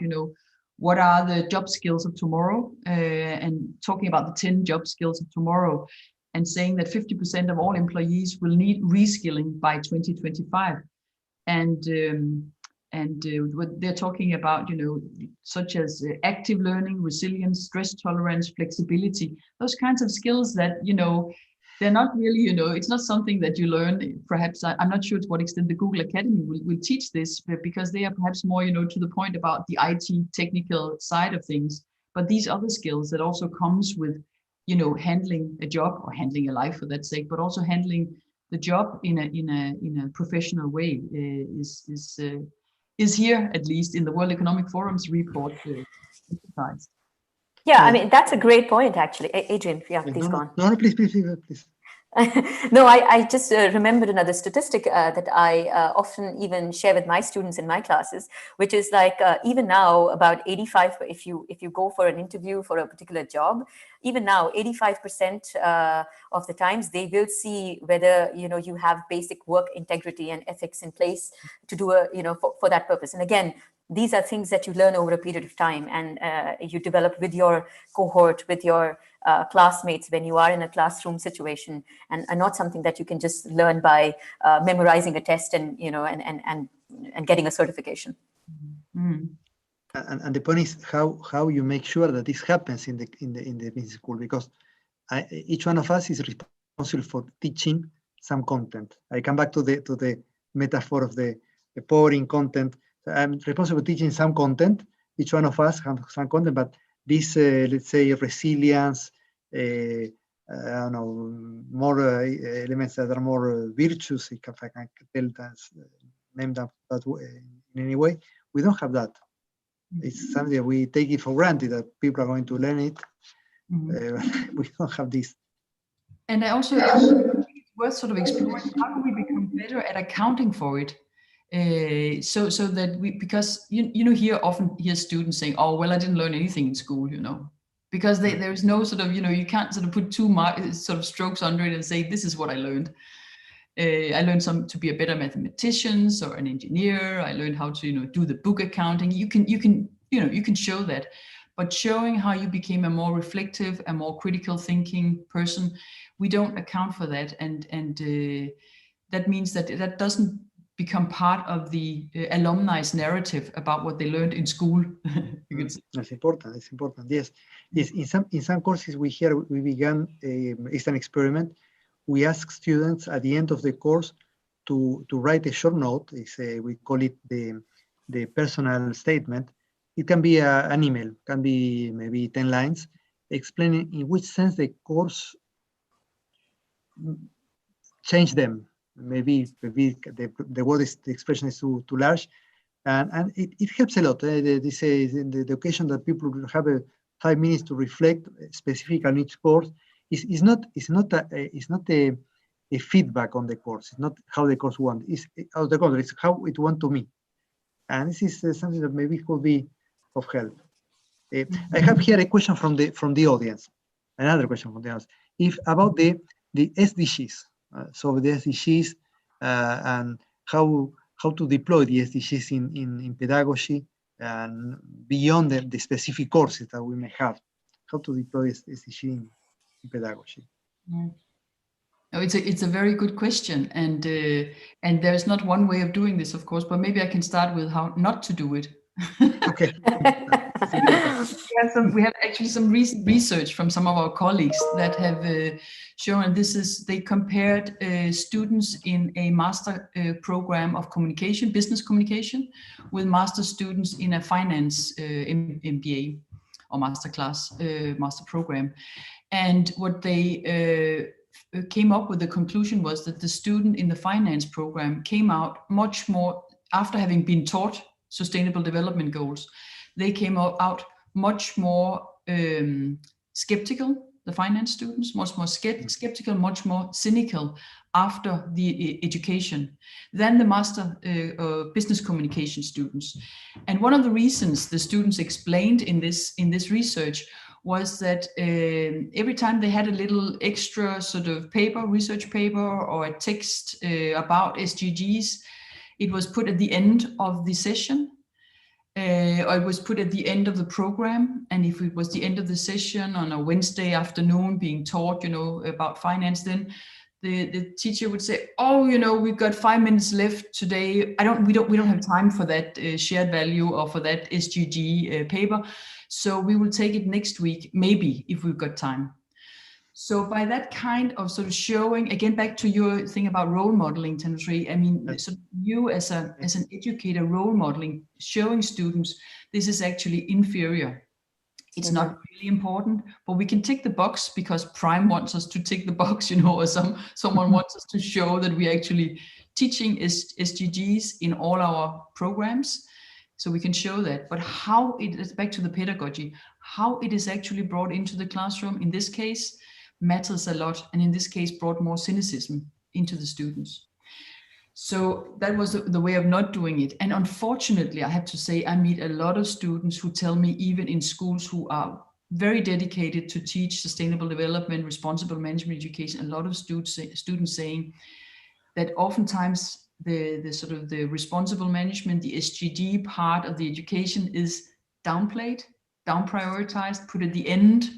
what are the job skills of tomorrow, and talking about the 10 job skills of tomorrow, and saying that 50% of all employees will need reskilling by 2025. And what they're talking about, such as active learning, resilience, stress tolerance, flexibility, those kinds of skills that, they're not really, it's not something that you learn. Perhaps, I'm not sure to what extent the Google Academy will teach this, but because they are perhaps more, to the point about the IT technical side of things. But these other skills that also comes with, handling a job or handling a life for that sake, but also handling the job in a professional way is here, at least in the World Economic Forum's report, emphasized. Yeah, I mean, that's a great point, actually. Adrian, please go on. No, please. No, I just remembered another statistic that I often even share with my students in my classes, which is like even now about 85, if you go for an interview for a particular job, even now 85% of the times they will see whether you have basic work integrity and ethics in place to do for that purpose. And again, these are things that you learn over a period of time, and you develop with your cohort, with your classmates when you are in a classroom situation, and not something that you can just learn by memorizing a test and and getting a certification. Mm. And the point is how you make sure that this happens in the business school, because each one of us is responsible for teaching some content. I come back to the metaphor of the pouring content. I'm responsible for teaching some content. Each one of us has some content, but this, let's say, resilience, I don't know, more elements that are more virtuous, if I can tell that, name them that way, in any way, we don't have that. It's something that we take it for granted that people are going to learn it. We don't have this. And I also think it's worth sort of exploring how do we become better at accounting for it. So that because here often hear students saying, oh, well, I didn't learn anything in school, because there's no sort of, you can't sort of put two sort of strokes under it and say, this is what I learned. I learned to be a better mathematician or an engineer. I learned how to, do the book accounting. You can show that, but showing how you became a more reflective, a more critical thinking person, we don't account for that. And that means that doesn't become part of the alumni's narrative about what they learned in school. That's important. It's important. Yes. In some courses we began. It's an experiment. We ask students at the end of the course to write a short note. We call it the personal statement. It can be an email. Can be maybe 10 lines, explaining in which sense the course changed them. Maybe the word is, the expression is too large, and it helps a lot. This is in the occasion that people have 5 minutes to reflect specific on each course. It's not a feedback on the course. It's not how the course wants. It's how the course. It's how it wants to me. And this is something that maybe could be of help. I have here a question from the audience. Another question from the audience. If about the SDGs. So the SDGs and how to deploy the SDGs in pedagogy and beyond the specific courses that we may have. How to deploy SDG in pedagogy. No, it's a very good question, and there's not one way of doing this, of course, but maybe I can start with how not to do it. Okay. We have actually some recent research from some of our colleagues that have shown they compared students in a master program of communication, business communication, with master students in a finance MBA or master class, master program. And what they came up with, the conclusion was that the student in the finance program came out much more, after having been taught sustainable development goals, they came out much more skeptical, the finance students, much more skeptical, much more cynical after the education than the master business communication students. And one of the reasons the students explained in this research was that every time they had a little extra sort of research paper or a text about SDGs, it was put at the end of the session, or it was put at the end of the program. And if it was the end of the session on a Wednesday afternoon being taught, about finance, then the teacher would say, oh, we've got 5 minutes left today. We don't have time for that shared value or for that SDG paper. So we will take it next week, maybe, if we've got time. So by that kind of sort of showing, again, back to your thing about role modeling, Tanushree, I mean, so you as an educator role modeling, showing students this is actually inferior. It's not really important, but we can tick the box because Prime wants us to tick the box, or someone wants us to show that we're actually teaching SDGs in all our programs. So we can show that, but how it is, back to the pedagogy, how it is actually brought into the classroom in this case matters a lot, and in this case brought more cynicism into the students. So that was the way of not doing it. And unfortunately, I have to say, I meet a lot of students who tell me, even in schools who are very dedicated to teach sustainable development, responsible management education, a lot of students saying that oftentimes the sort of the responsible management, the SDG part of the education is downplayed, down prioritized, put at the end.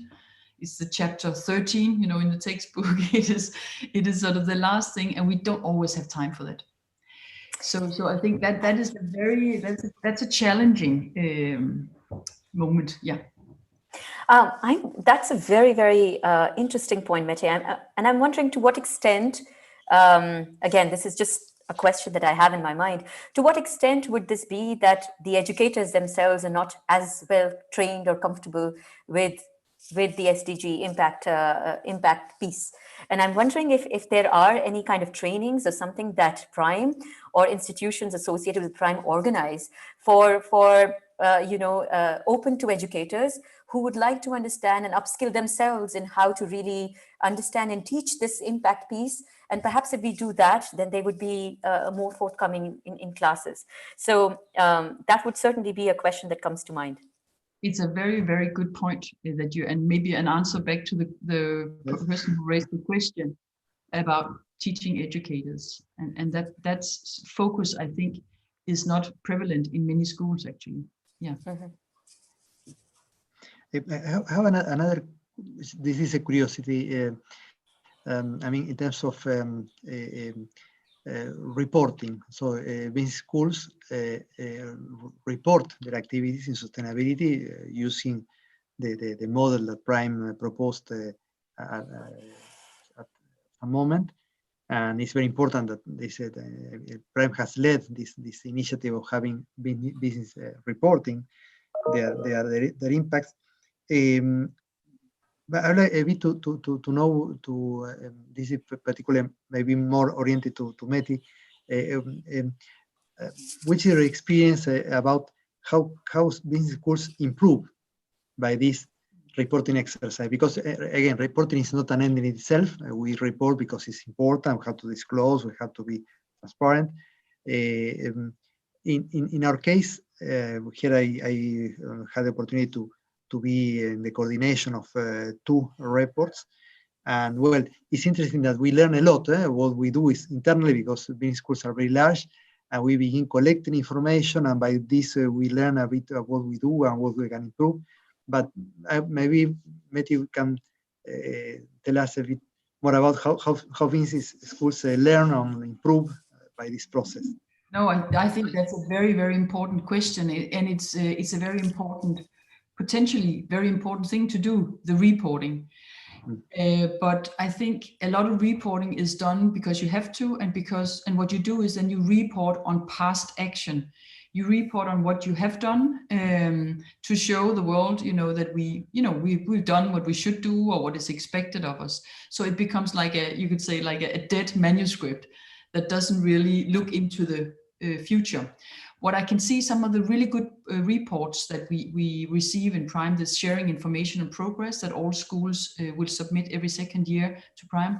It's the chapter 13, you know, in the textbook. It is sort of the last thing, and we don't always have time for that. So I think that is that's a challenging moment. Yeah. That's a very, very interesting point, Mette. And I'm wondering to what extent, again, this is just a question that I have in my mind, to what extent would this be that the educators themselves are not as well trained or comfortable with the SDG impact piece? And I'm wondering if there are any kind of trainings or something that Prime or institutions associated with Prime organize for open to educators who would like to understand and upskill themselves in how to really understand and teach this impact piece. And perhaps if we do that, then they would be more forthcoming in classes. So that would certainly be a question that comes to mind. It's a very, very good point that and maybe an answer back to the person who raised the question about teaching educators. And that's focus, I think, is not prevalent in many schools, actually. Yeah. Mm-hmm. I have another, this is a curiosity. I mean, in terms of reporting. So many schools report their activities in sustainability using the model that Prime proposed at a moment. And it's very important that they said Prime has led this initiative of having business reporting their impacts. But I'd like a bit to know, this is particularly maybe more oriented to Mette, which is your experience about how business schools improve by this reporting exercise? Because again, reporting is not an end in itself. We report because it's important. We have to disclose. We have to be transparent. In our case, here I had the opportunity to be in the coordination of 2 reports. And well, it's interesting that we learn a lot. What we do is internally, because business schools are very large, and we begin collecting information, and by this we learn a bit of what we do and what we can improve. But maybe Mette, you can tell us a bit more about how business schools learn and improve by this process. No, I think that's a very, very important question, and it's a very important, potentially very important thing to do, the reporting. But I think a lot of reporting is done because you have to, and what you do is then you report on past action. You report on what you have done to show the world, that we've done what we should do or what is expected of us. So it becomes like you could say like a dead manuscript that doesn't really look into the future. What I can see, some of the really good reports that we receive in Prime, this sharing information and progress that all schools will submit every second year to Prime,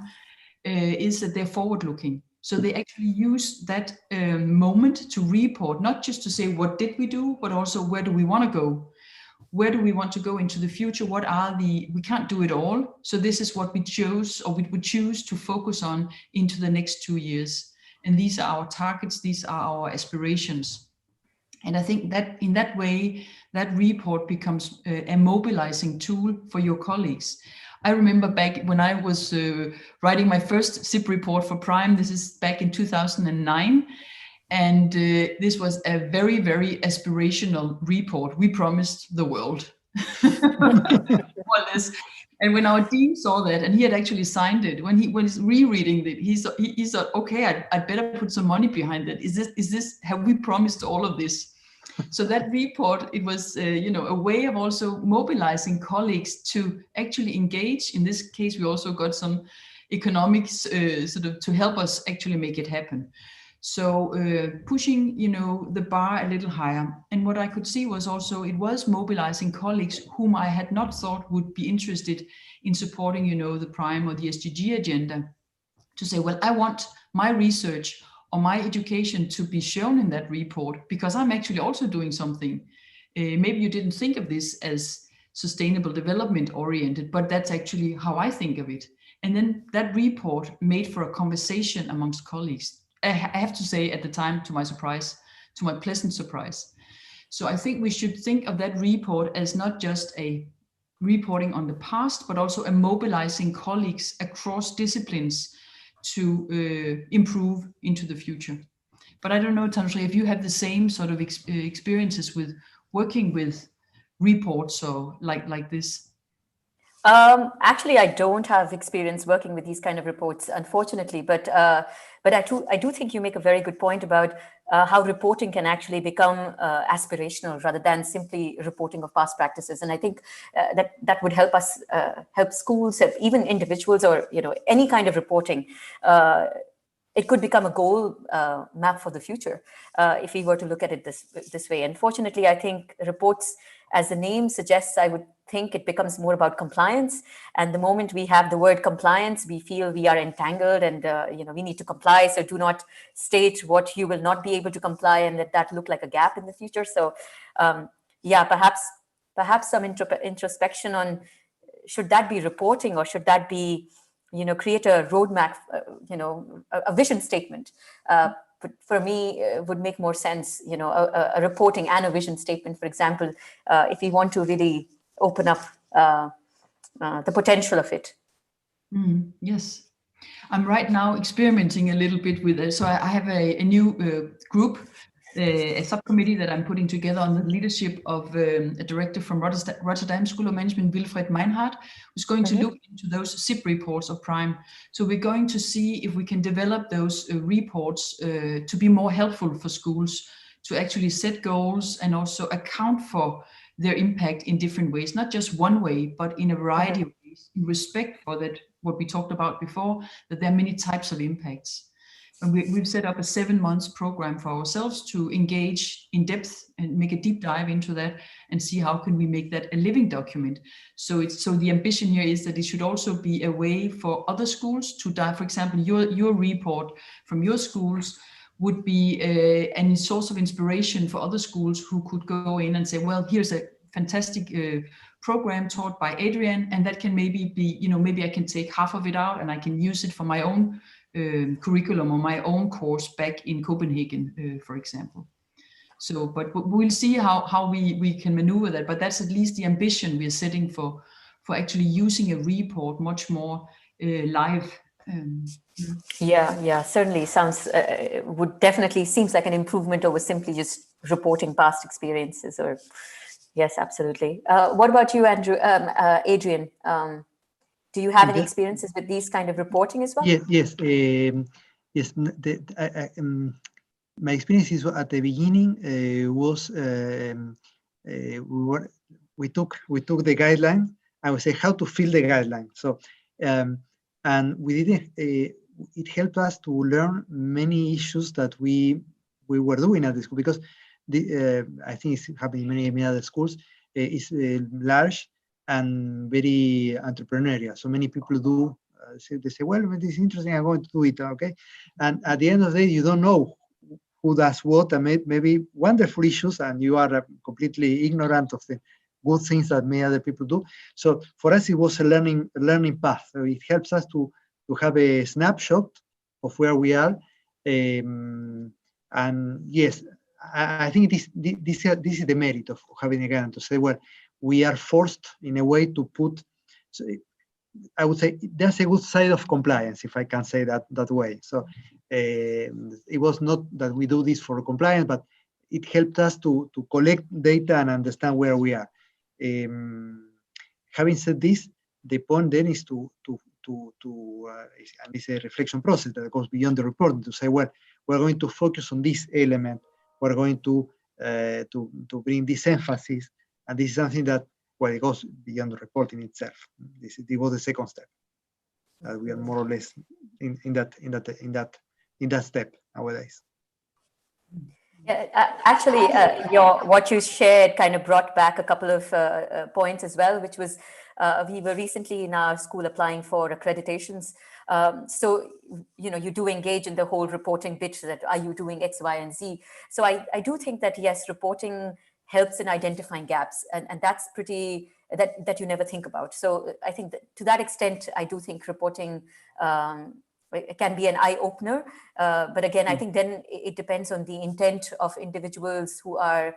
is that they're forward-looking. So they actually use that moment to report, not just to say what did we do, but also where do we want to go? Where do we want to go into the future? We can't do it all. So this is what we chose, or we would choose to focus on into the next 2 years. And these are our targets, these are our aspirations. And I think that in that way, that report becomes a mobilizing tool for your colleagues. I remember back when I was writing my first SIP report for Prime, this is back in 2009. And this was a very, very aspirational report. We promised the world, more or less. And when our dean saw that, and he had actually signed it, when he's rereading it, he thought, okay, I'd better put some money behind it. Is this, have we promised all of this? So that report, it was, a way of also mobilizing colleagues to actually engage. In this case, we also got some economics sort of to help us actually make it happen. So pushing, the bar a little higher. And what I could see was also, it was mobilizing colleagues whom I had not thought would be interested in supporting, the Prime or the SDG agenda, to say, well, I want my research or my education to be shown in that report, because I'm actually also doing something. Maybe you didn't think of this as sustainable development oriented, but that's actually how I think of it. And then that report made for a conversation amongst colleagues. I have to say at the time, to my pleasant surprise. So I think we should think of that report as not just a reporting on the past, but also a mobilizing colleagues across disciplines to improve into the future. But I don't know, Tanushree, if you have the same sort of experiences with working with reports or like this. Actually, I don't have experience working with these kind of reports, unfortunately, but I do think you make a very good point about how reporting can actually become aspirational rather than simply reporting of past practices. And I think that would help us, help schools, help even individuals, or any kind of reporting. It could become a goal map for the future if we were to look at it this way. Unfortunately, I think reports, as the name suggests, I would think it becomes more about compliance. And the moment we have the word compliance, we feel we are entangled and we need to comply. So do not state what you will not be able to comply and let that look like a gap in the future. So yeah, perhaps some introspection on should that be reporting or should that be create a roadmap, a vision statement. But for me, would make more sense, a reporting and a vision statement, for example, if we want to really open up the potential of it. Yes. I'm right now experimenting a little bit with it. So I have a new group, a subcommittee that I'm putting together under the leadership of a director from Rotterdam School of Management, Wilfred Meinhardt, who's going to look into those SIP reports of Prime. So we're going to see if we can develop those reports to be more helpful for schools to actually set goals and also account for their impact in different ways, not just one way, but in a variety of ways, in respect for that, what we talked about before, that there are many types of impacts. And we've set up a 7 months program for ourselves to engage in depth and make a deep dive into that and see how can we make that a living document. So the ambition here is that it should also be a way for other schools to dive. For example, your report from your schools would be a source of inspiration for other schools who could go in and say, well, here's a fantastic program taught by Adrian, and that can maybe be, maybe I can take half of it out and I can use it for my own curriculum or my own course back in Copenhagen, for example. So, but we'll see how we can maneuver that, but that's at least the ambition we're setting for actually using a report much more live. Yeah, certainly sounds, would definitely seems like an improvement over simply just reporting past experiences or, yes, absolutely. What about you, Andrew, Adrian? Do you have any experiences with these kind of reporting as well? Yes. My experiences at the beginning was we took the guideline. I would say how to fill the guideline. So and we didn't. It helped us to learn many issues that we were doing at the school, because I think it's happening in many other schools. It's large and very entrepreneurial. So many people do. They say, well, this is interesting, I'm going to do it, okay? And at the end of the day, you don't know who does what, and maybe wonderful issues, and you are completely ignorant of the good things that many other people do. So for us, it was a learning path. So it helps us to have a snapshot of where we are. And yes, I think this is the merit of having a guidance, to say, well, we are forced in a way to put, so I would say there's a good side of compliance, if I can say that way. So it was not that we do this for compliance, but it helped us to collect data and understand where we are. Having said this, the point then is and it's a reflection process that goes beyond the reporting, to say, well, we're going to focus on this element, we're going to bring this emphasis, and this is something that, well, it goes beyond the reporting itself. It was the second step. We are more or less in that step nowadays. Yeah, actually, what you shared kind of brought back a couple of points as well, which was we were recently in our school applying for accreditations. So, you do engage in the whole reporting bit, that are you doing X, Y, and Z? So I do think that, yes, reporting helps in identifying gaps, and that's pretty, that you never think about. So I think that to that extent, I do think reporting it can be an eye opener. But again, I think then it depends on the intent of individuals who are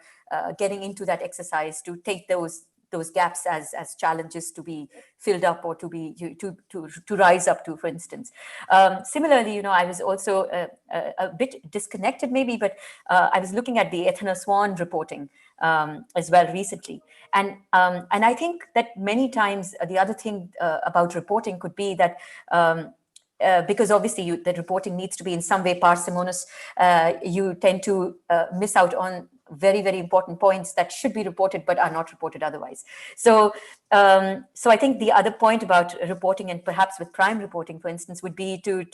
getting into that exercise to take those gaps as challenges to be filled up or to rise up to, for instance. Similarly, I was also a bit disconnected maybe, but I was looking at the Ethna Swan reporting as well recently. And I think that many times the other thing about reporting could be that because obviously the reporting needs to be in some way parsimonious, you tend to miss out on very, very important points that should be reported but are not reported otherwise. So I think the other point about reporting, and perhaps with prime reporting, for instance, would be to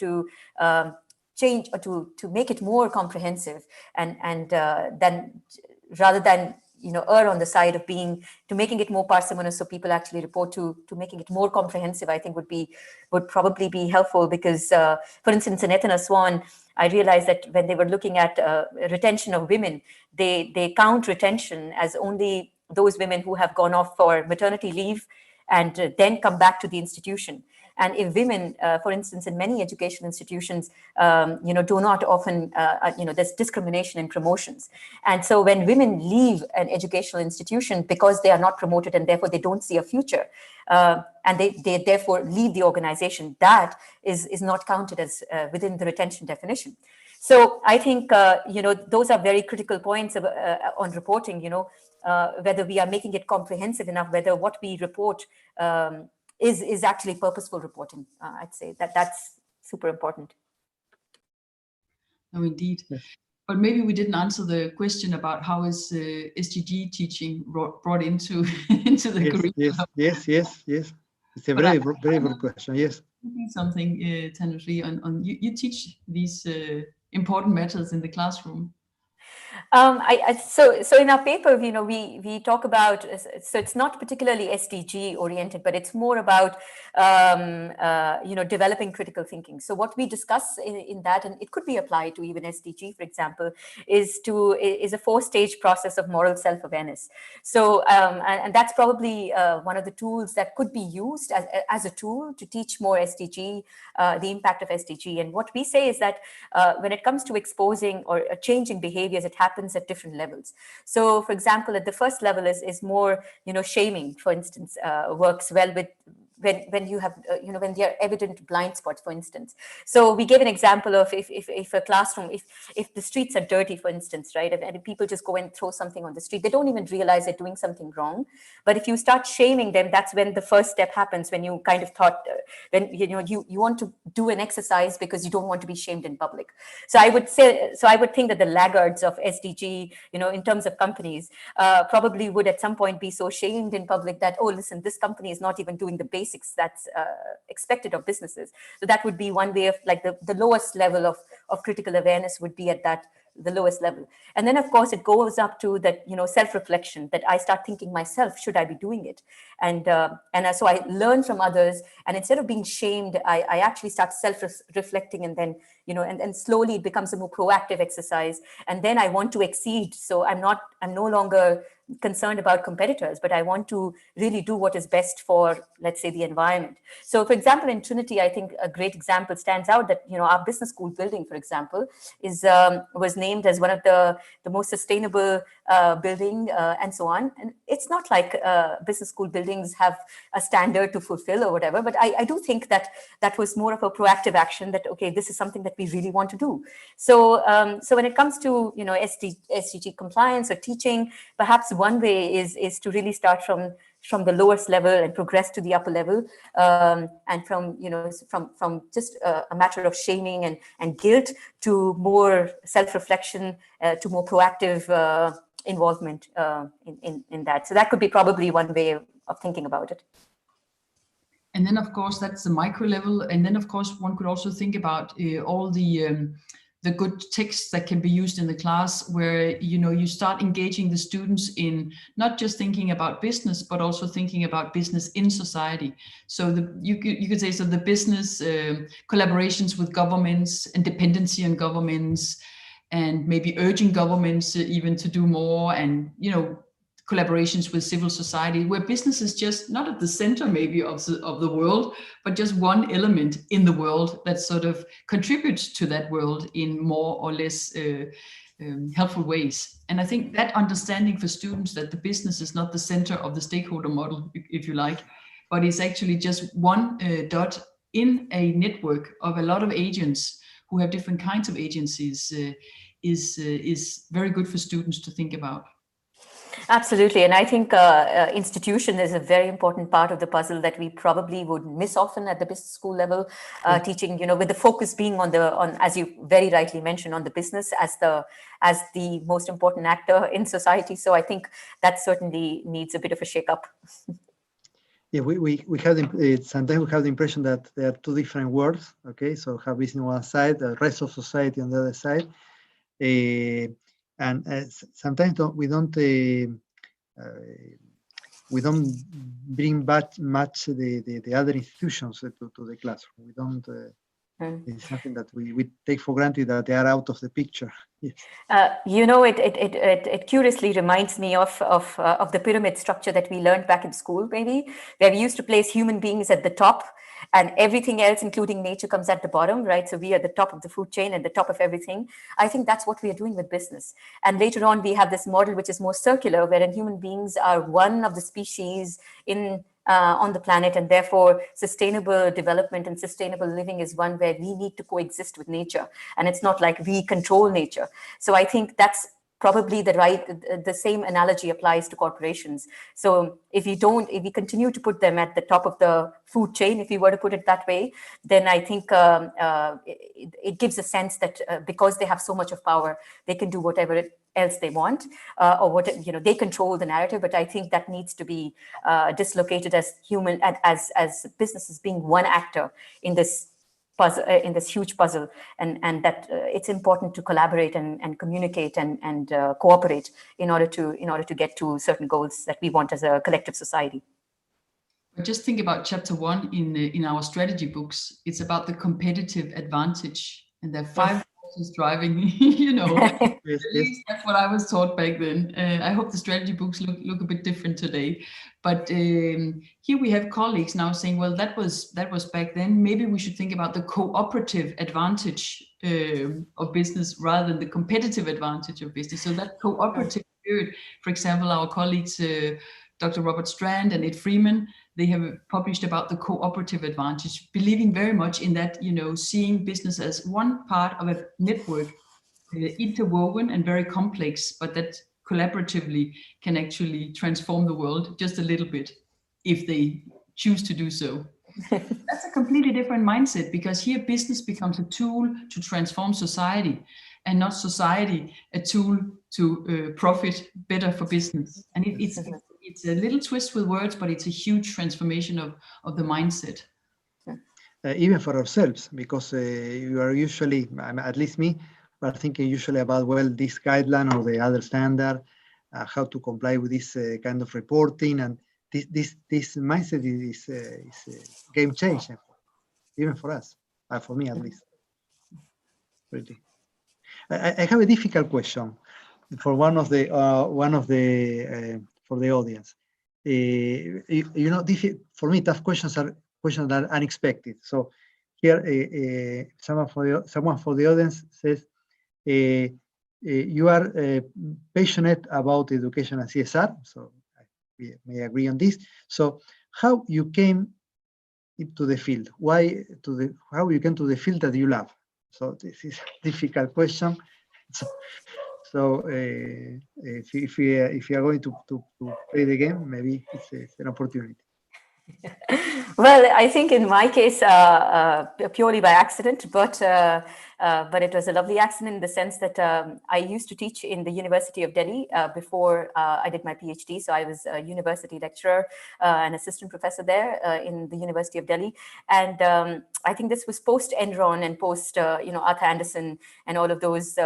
change or to make it more comprehensive, and then rather than err on the side of making it more parsimonious so people actually report to making it more comprehensive, I think would probably be helpful. Because for instance, in Ethna Swan, I realized that when they were looking at retention of women, they count retention as only those women who have gone off for maternity leave and then come back to the institution. And if women, for instance, in many educational institutions, do not often, there's discrimination in promotions. And so when women leave an educational institution because they are not promoted and therefore they don't see a future, and they therefore leave the organization, that is not counted as within the retention definition. So I think, those are very critical points on reporting, whether we are making it comprehensive enough, whether what we report is actually purposeful reporting. I'd say that's super important. No, indeed. But maybe we didn't answer the question about how is SDG teaching brought into the curriculum. Yes. It's a very good question. Yes. Something, Tanushree, on you teach these important matters in the classroom. So in our paper, we talk about, so it's not particularly SDG oriented, but it's more about, developing critical thinking. So what we discuss in that, and it could be applied to even SDG, for example, is a 4-stage process of moral self-awareness. So, and that's probably one of the tools that could be used as a tool to teach more SDG, the impact of SDG. And what we say is that when it comes to exposing or changing behaviors, it happens at different levels. So for example, at the first level is more, shaming, for instance, works well with when you have, when there are evident blind spots, for instance. So we gave an example of if a classroom, if the streets are dirty, for instance, right, and people just go and throw something on the street, they don't even realize they're doing something wrong. But if you start shaming them, that's when the first step happens, when you kind of thought, when you want to do an exercise because you don't want to be shamed in public. So I would think that the laggards of SDG, in terms of companies, probably would at some point be so shamed in public that, oh, listen, this company is not even doing the basics that's expected of businesses. So that would be one way of, like, the lowest level of critical awareness would be at the lowest level. And then of course it goes up to that, self-reflection, that I start thinking myself, should I be doing it? And so I learn from others, and instead of being shamed, I actually start self-reflecting, and then, and slowly it becomes a more proactive exercise. And then I want to exceed. So I'm no longer concerned about competitors, but I want to really do what is best for, let's say, the environment. So for example, in Trinity, I think a great example stands out that, our business school building, for example, was named as one of the most sustainable building, and so on. And it's not like business school buildings have a standard to fulfill or whatever, but I do think that was more of a proactive action, that, okay, this is something that we really want to do. So when it comes to, SDG compliance or teaching, perhaps one way is to really start from the lowest level and progress to the upper level, and from just a matter of shaming and guilt to more self-reflection, to more proactive involvement in that. So that could be probably one way of thinking about it. And then of course that's the micro level, and then of course one could also think about all the good texts that can be used in the class, where you start engaging the students in not just thinking about business, but also thinking about business in society. So you could say, so the business collaborations with governments and dependency on governments, and maybe urging governments even to do more, and collaborations with civil society, where business is just not at the center maybe of the world, but just one element in the world that sort of contributes to that world in more or less helpful ways. And I think that understanding for students that the business is not the center of the stakeholder model, if you like, but it's actually just one dot in a network of a lot of agents who have different kinds of agencies is very good for students to think about. Absolutely. And I think institution is a very important part of the puzzle that we probably would miss often at the business school level, teaching, with the focus being on as you very rightly mentioned, on the business as the most important actor in society. So I think that certainly needs a bit of a shake-up. Yeah, we have sometimes we have the impression that there are two different worlds. Okay, so have business on one side, the rest of society on the other side, and sometimes we don't bring back much the other institutions to the classroom. We don't. It's something that we take for granted that they are out of the picture. Yes. It curiously reminds me of the pyramid structure that we learned back in school, maybe, where we used to place human beings at the top and everything else, including nature, comes at the bottom, right? So we are the top of the food chain and the top of everything. I think that's what we are doing with business. And later on, we have this model which is more circular, wherein human beings are one of the species on the planet, and therefore sustainable development and sustainable living is one where we need to coexist with nature, and it's not like we control nature. So I think that's probably the same analogy applies to corporations. So if we continue to put them at the top of the food chain, if we were to put it that way, then I think it gives a sense that because they have so much of power, they can do whatever else they want, or they control the narrative. But I think that needs to be dislocated as as businesses being one actor in this puzzle, in this huge puzzle, and that it's important to collaborate and communicate and cooperate in order to get to certain goals that we want as a collective society. But just think about chapter 1 in our strategy books. It's about the competitive advantage, and there are 5 forces driving. Yes, At least that's what I was taught back then. I hope the strategy books look a bit different today. But here we have colleagues now saying, well, that was back then. Maybe we should think about the cooperative advantage of business rather than the competitive advantage of business. So that cooperative spirit, for example, our colleagues, Dr. Robert Strand and Ed Freeman, they have published about the cooperative advantage, believing very much in that, seeing business as one part of a network, interwoven and very complex, but that collaboratively can actually transform the world just a little bit if they choose to do so. That's a completely different mindset, because here business becomes a tool to transform society, and not society a tool to profit better for business. And it's a little twist with words, but it's a huge transformation of the mindset. Even for ourselves, because you are usually, at least me, we're thinking usually about, well, this guideline or the other standard, how to comply with this kind of reporting, and this mindset is a game changer, even for us, for me at least. Really, I have a difficult question for one of the for the audience. For me, tough questions are questions that are unexpected. So here, someone for the audience says, you are passionate about education and CSR, so we may agree on this. So how you came into the field? How you came to the field that you love? So this is a difficult question. So if you are going to play the game, maybe it's an opportunity. Well, I think in my case, purely by accident, but it was a lovely accident in the sense that I used to teach in the University of Delhi before I did my PhD. So I was a university lecturer, an assistant professor there in the University of Delhi. And I think this was post Enron and post, Arthur Andersen and all of those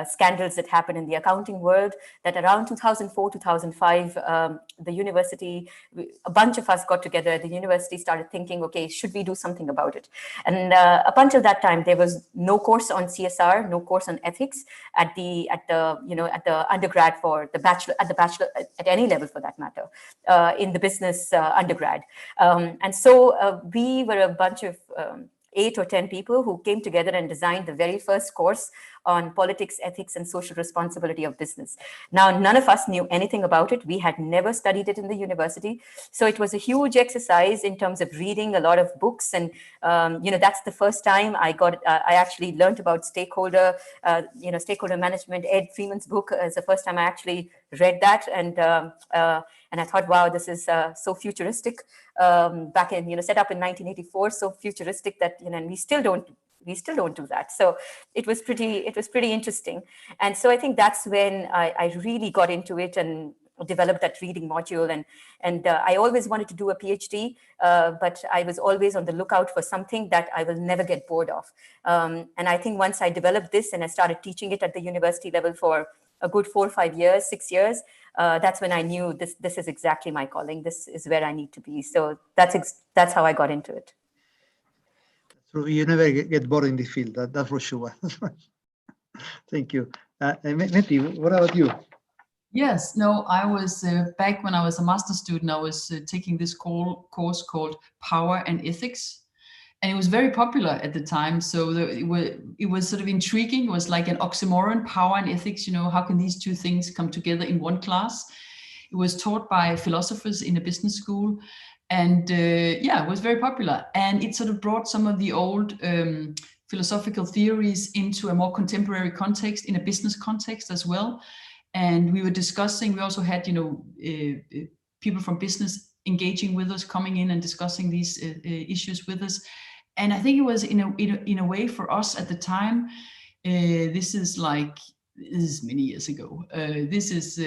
scandals that happened in the accounting world, that around 2004, 2005, the university, a bunch of us got together, the university started thinking, okay, should we do something about it? And up until that time, there was no course on CSR, no course on ethics at the undergrad for the bachelor, at any level for that matter, in the business undergrad. And so we were a bunch of 8 or 10 people who came together and designed the very first course on politics, ethics, and social responsibility of business. Now, none of us knew anything about it. We had never studied it in the university. So it was a huge exercise in terms of reading a lot of books. And, that's the first time I actually learned about stakeholder management. Ed Freeman's book is the first time I actually read that. And I thought, wow, this is so futuristic. Back in, set up in 1984, so futuristic that, and we still don't do that. So it was pretty interesting. And so I think that's when I really got into it and developed that reading module. And I always wanted to do a PhD, but I was always on the lookout for something that I will never get bored of. And I think once I developed this and I started teaching it at the university level for a good 4 or 5 years, 6 years, that's when I knew this is exactly my calling. This is where I need to be. So that's how I got into it. So you never get bored in this field, that's for sure. Thank you. Mette, what about you? Yes, no, I was back when I was a master's student, I was taking this course called Power and Ethics. And it was very popular at the time. So it was sort of intriguing. It was like an oxymoron, power and ethics. How can these two things come together in one class? It was taught by philosophers in a business school. And it was very popular. And it sort of brought some of the old philosophical theories into a more contemporary context, in a business context as well. And we were discussing, we also had, people from business engaging with us, coming in and discussing these issues with us. And I think it was in a way for us at the time, this is many years ago. This is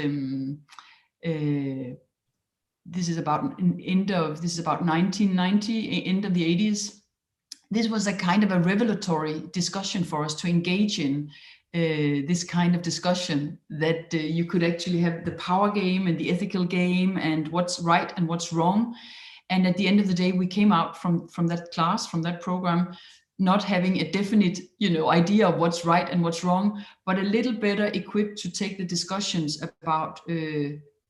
about 1990, end of the 80s. This was a kind of a revelatory discussion for us to engage in. This kind of discussion that you could actually have the power game and the ethical game and what's right and what's wrong. And at the end of the day, we came out from that class, from that program, not having a definite, idea of what's right and what's wrong, but a little better equipped to take the discussions about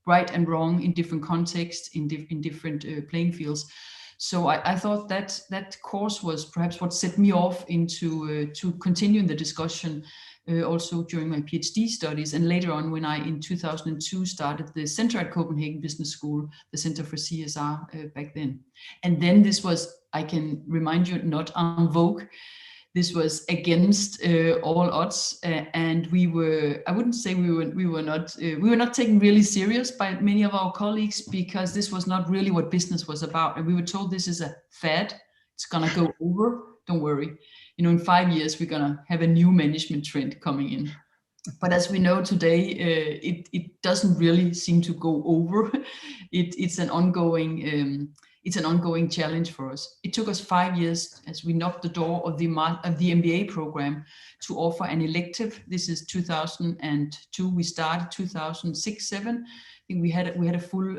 right and wrong in different contexts, in different playing fields. So I thought that course was perhaps what set me off into to continuing the discussion also during my PhD studies, and later on when I in 2002 started the center at Copenhagen Business School, the Center for CSR back then. And then this was, I can remind you, not en vogue. This was against all odds, and we were, I wouldn't say we were not taken really serious by many of our colleagues, because this was not really what business was about. And we were told, this is a fad, it's gonna go over, don't worry. In 5 years, we're gonna have a new management trend coming in. But as we know today, it doesn't really seem to go over. It's an ongoing challenge for us. It took us 5 years as we knocked the door of the MBA program to offer an elective. This is 2002. We started 2006-07. I think we had a full,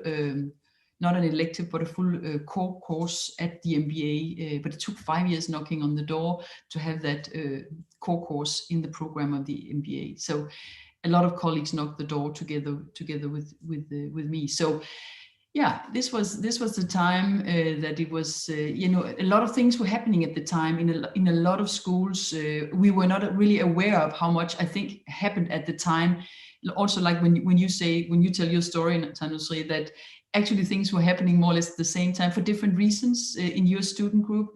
not an elective, but a full core course at the MBA. But it took 5 years knocking on the door to have that core course in the program of the MBA. So a lot of colleagues knocked the door together with me. So yeah, this was the time that it was, a lot of things were happening at the time in a lot of schools. We were not really aware of how much, I think, happened at the time. Also, like when you tell your story, Tanushree, that actually things were happening more or less at the same time for different reasons in your student group.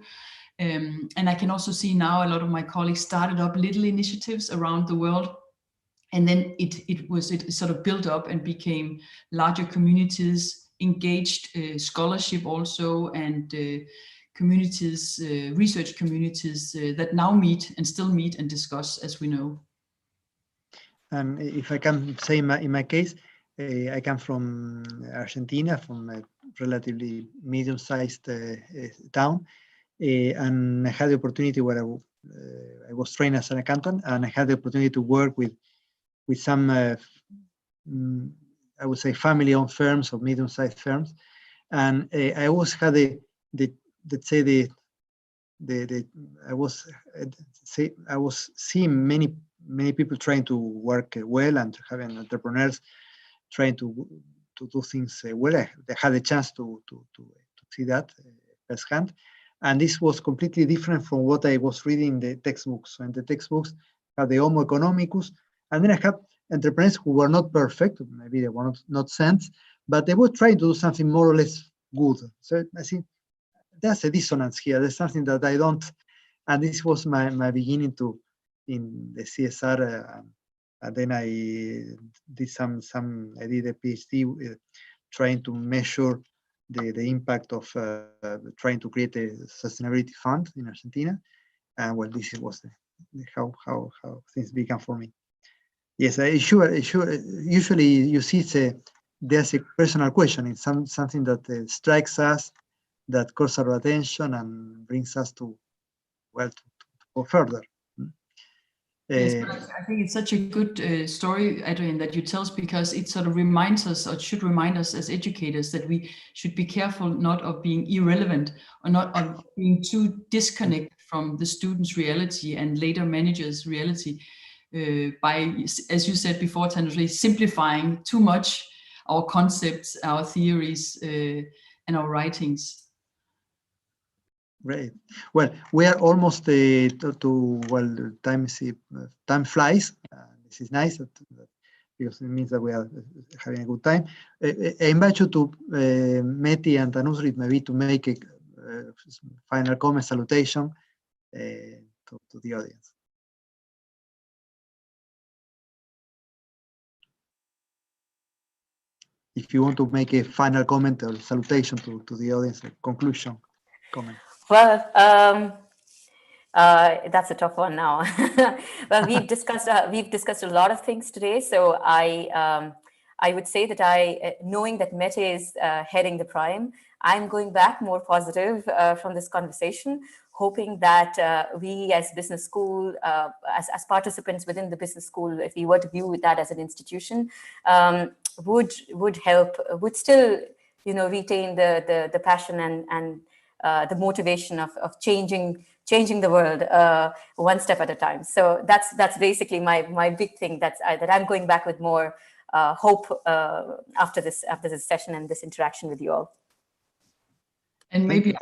And I can also see now a lot of my colleagues started up little initiatives around the world. And then it sort of built up and became larger communities, engaged scholarship also, and communities, research communities that now meet and still meet and discuss, as we know. And if I can say in my case, I come from Argentina, from a relatively medium-sized town, and I had the opportunity where I was trained as an accountant, and I had the opportunity to work with some, I would say, family-owned firms or medium-sized firms, and I always had I was seeing many people trying to work well and having entrepreneurs trying to do things well. I had a chance to see that firsthand, and this was completely different from what I was reading in the textbooks. So in the textbooks, I had the Homo economicus, and then I had entrepreneurs who were not perfect, maybe they were not saints, but they were trying to do something more or less good. So I think there's a dissonance here. There's something that I don't, and this was my beginning in the CSR, and then I did I did a PhD trying to measure the impact of trying to create a sustainability fund in Argentina, and well, this was how things began for me. Yes, usually you see there's a personal question. It's something that strikes us, that calls our attention and brings us to go further. Yes, but I think it's such a good story, Adrian, that you tell us, because it sort of reminds us, or should remind us as educators, that we should be careful not of being irrelevant or not of being too disconnected from the students' reality and later managers' reality by, as you said before, Thanusri, simplifying too much our concepts, our theories, and our writings. Great. Well, we are almost time flies. This is nice because it means that we are having a good time. I invite you to Meti and Thanusri maybe to make a final comment, salutation to the audience. If you want to make a final comment or salutation to the audience, a conclusion comment. Well, that's a tough one now. Well, we've discussed a lot of things today. So I would say that knowing that Mete is heading the Prime, I'm going back more positive from this conversation, hoping that we as business school, as participants within the business school, if we were to view that as an institution, would still, retain the passion and the motivation of changing the world one step at a time. So that's basically my big thing. That I'm going back with more hope after this session and this interaction with you all. And maybe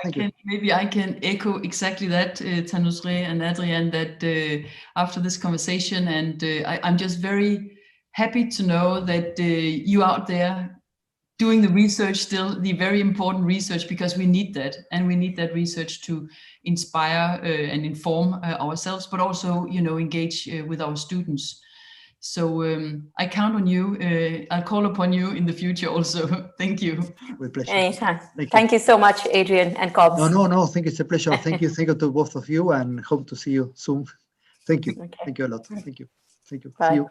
I can echo exactly that, Thanusri and Adrian, that after this conversation, and I'm just very happy to know that you out there doing the research, still the very important research, because we need that, and we need that research to inspire and inform ourselves, but also engage with our students. So I count on you. I'll call upon you in the future also. Thank you. With pleasure. Anytime. Thank you so much, Adrian and Cobbs. No. Thank you. It's a pleasure. Thank you to both of you, and hope to see you soon. Thank you. Okay. Thank you a lot. Thank you. Bye. See you.